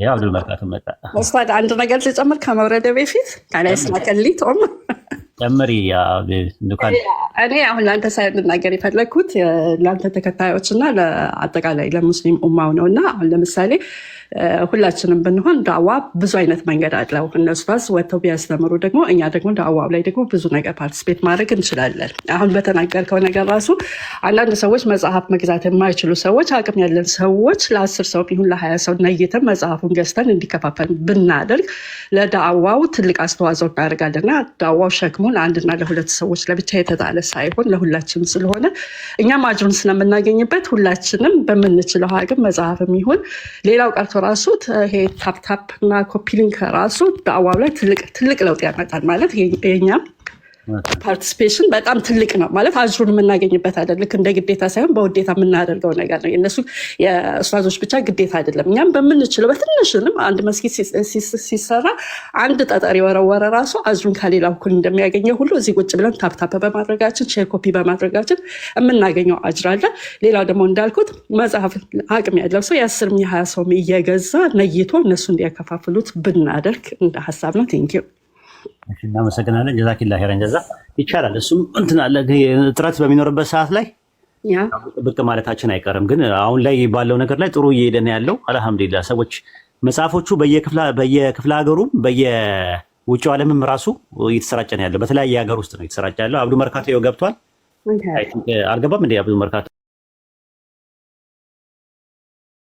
ያው አብዱል መርካቶ መጣ። ኡስታዝ አንድ ነገር ልጨምር ከመውረደ በፊት ካላይ ስማከሊት ጨምሪ። እኔ አሁን ለአንተ ሳይሆን ልናገር የፈለግኩት ለአንተ ተከታዮች እና ለአጠቃላይ ለሙስሊም ኡማው ነው። እና አሁን ለምሳሌ ሁላችንም ብንሆን ዳዋ ብዙ አይነት መንገድ አለው። እነሱ ራስ ወጥተው ቢያስተምሩ ደግሞ እኛ ደግሞ ዳዋው ላይ ደግሞ ብዙ ነገር ፓርቲስፔት ማድረግ እንችላለን። አሁን በተናገርከው ነገር ራሱ አንዳንድ ሰዎች መጽሐፍ መግዛት የማይችሉ ሰዎች፣ አቅም ያለን ሰዎች ለ10 ሰው ቢሆን ለ20 ሰው ነይተን መጽሐፉን ገዝተን እንዲከፋፈል ብናደርግ ለዳዋው ትልቅ አስተዋጽኦ እናደርጋለንና ዳዋው ሸክሙ ለአንድና ለሁለት ሰዎች ለብቻ የተጣለ ሳይሆን ለሁላችንም ስለሆነ እኛም አጅሩን ስለምናገኝበት ሁላችንም በምንችለው አቅም መጽሐፍም ይሁን ሌላው ቀርቶ ራሱ ይሄ ታፕታፕ እና ኮፒሊንግ ራሱ ዳዋው ላይ ትልቅ ለውጥ ያመጣል። ማለት የኛም ፓርቲሲፔሽን በጣም ትልቅ ነው ማለት አጅሩን የምናገኝበት አይደል። ልክ እንደ ግዴታ ሳይሆን በውዴታ የምናደርገው ነገር ነው። የእነሱ የኡስታዞች ብቻ ግዴታ አይደለም። እኛም በምንችለው በትንሽንም አንድ መስጊድ ሲሰራ አንድ ጠጠር የወረወረ ራሱ አጅሩን ከሌላው እኩል እንደሚያገኘው ሁሉ እዚህ ቁጭ ብለን ታፕታፕ በማድረጋችን ሼር ኮፒ በማድረጋችን የምናገኘው አጅር አለ። ሌላው ደግሞ እንዳልኩት መጽሐፍ አቅም ያለው ሰው የ10 የ20 ሰው እየገዛ ነይቶ እነሱ እንዲያከፋፍሉት ብናደርግ እንደ ሀሳብ ነው። ቴንኪው። እናመሰግናለን። ጀዛኪላ ኸይረን ጀዛ። ይቻላል። እሱም እንትን አለ ጥረት በሚኖርበት ሰዓት ላይ ብቅ ማለታችን አይቀርም። ግን አሁን ላይ ባለው ነገር ላይ ጥሩ እየሄደ ነው ያለው። አልሐምዱሊላህ። ሰዎች መጽሐፎቹ በየክፍለ ሀገሩም በየውጭው ዓለምም ራሱ እየተሰራጨ ነው ያለው። በተለያየ ሀገር ውስጥ ነው እየተሰራጨ ያለው። አብዱ መርካቶ ገብቷል። አልገባም እንደ አብዱ መርካቶ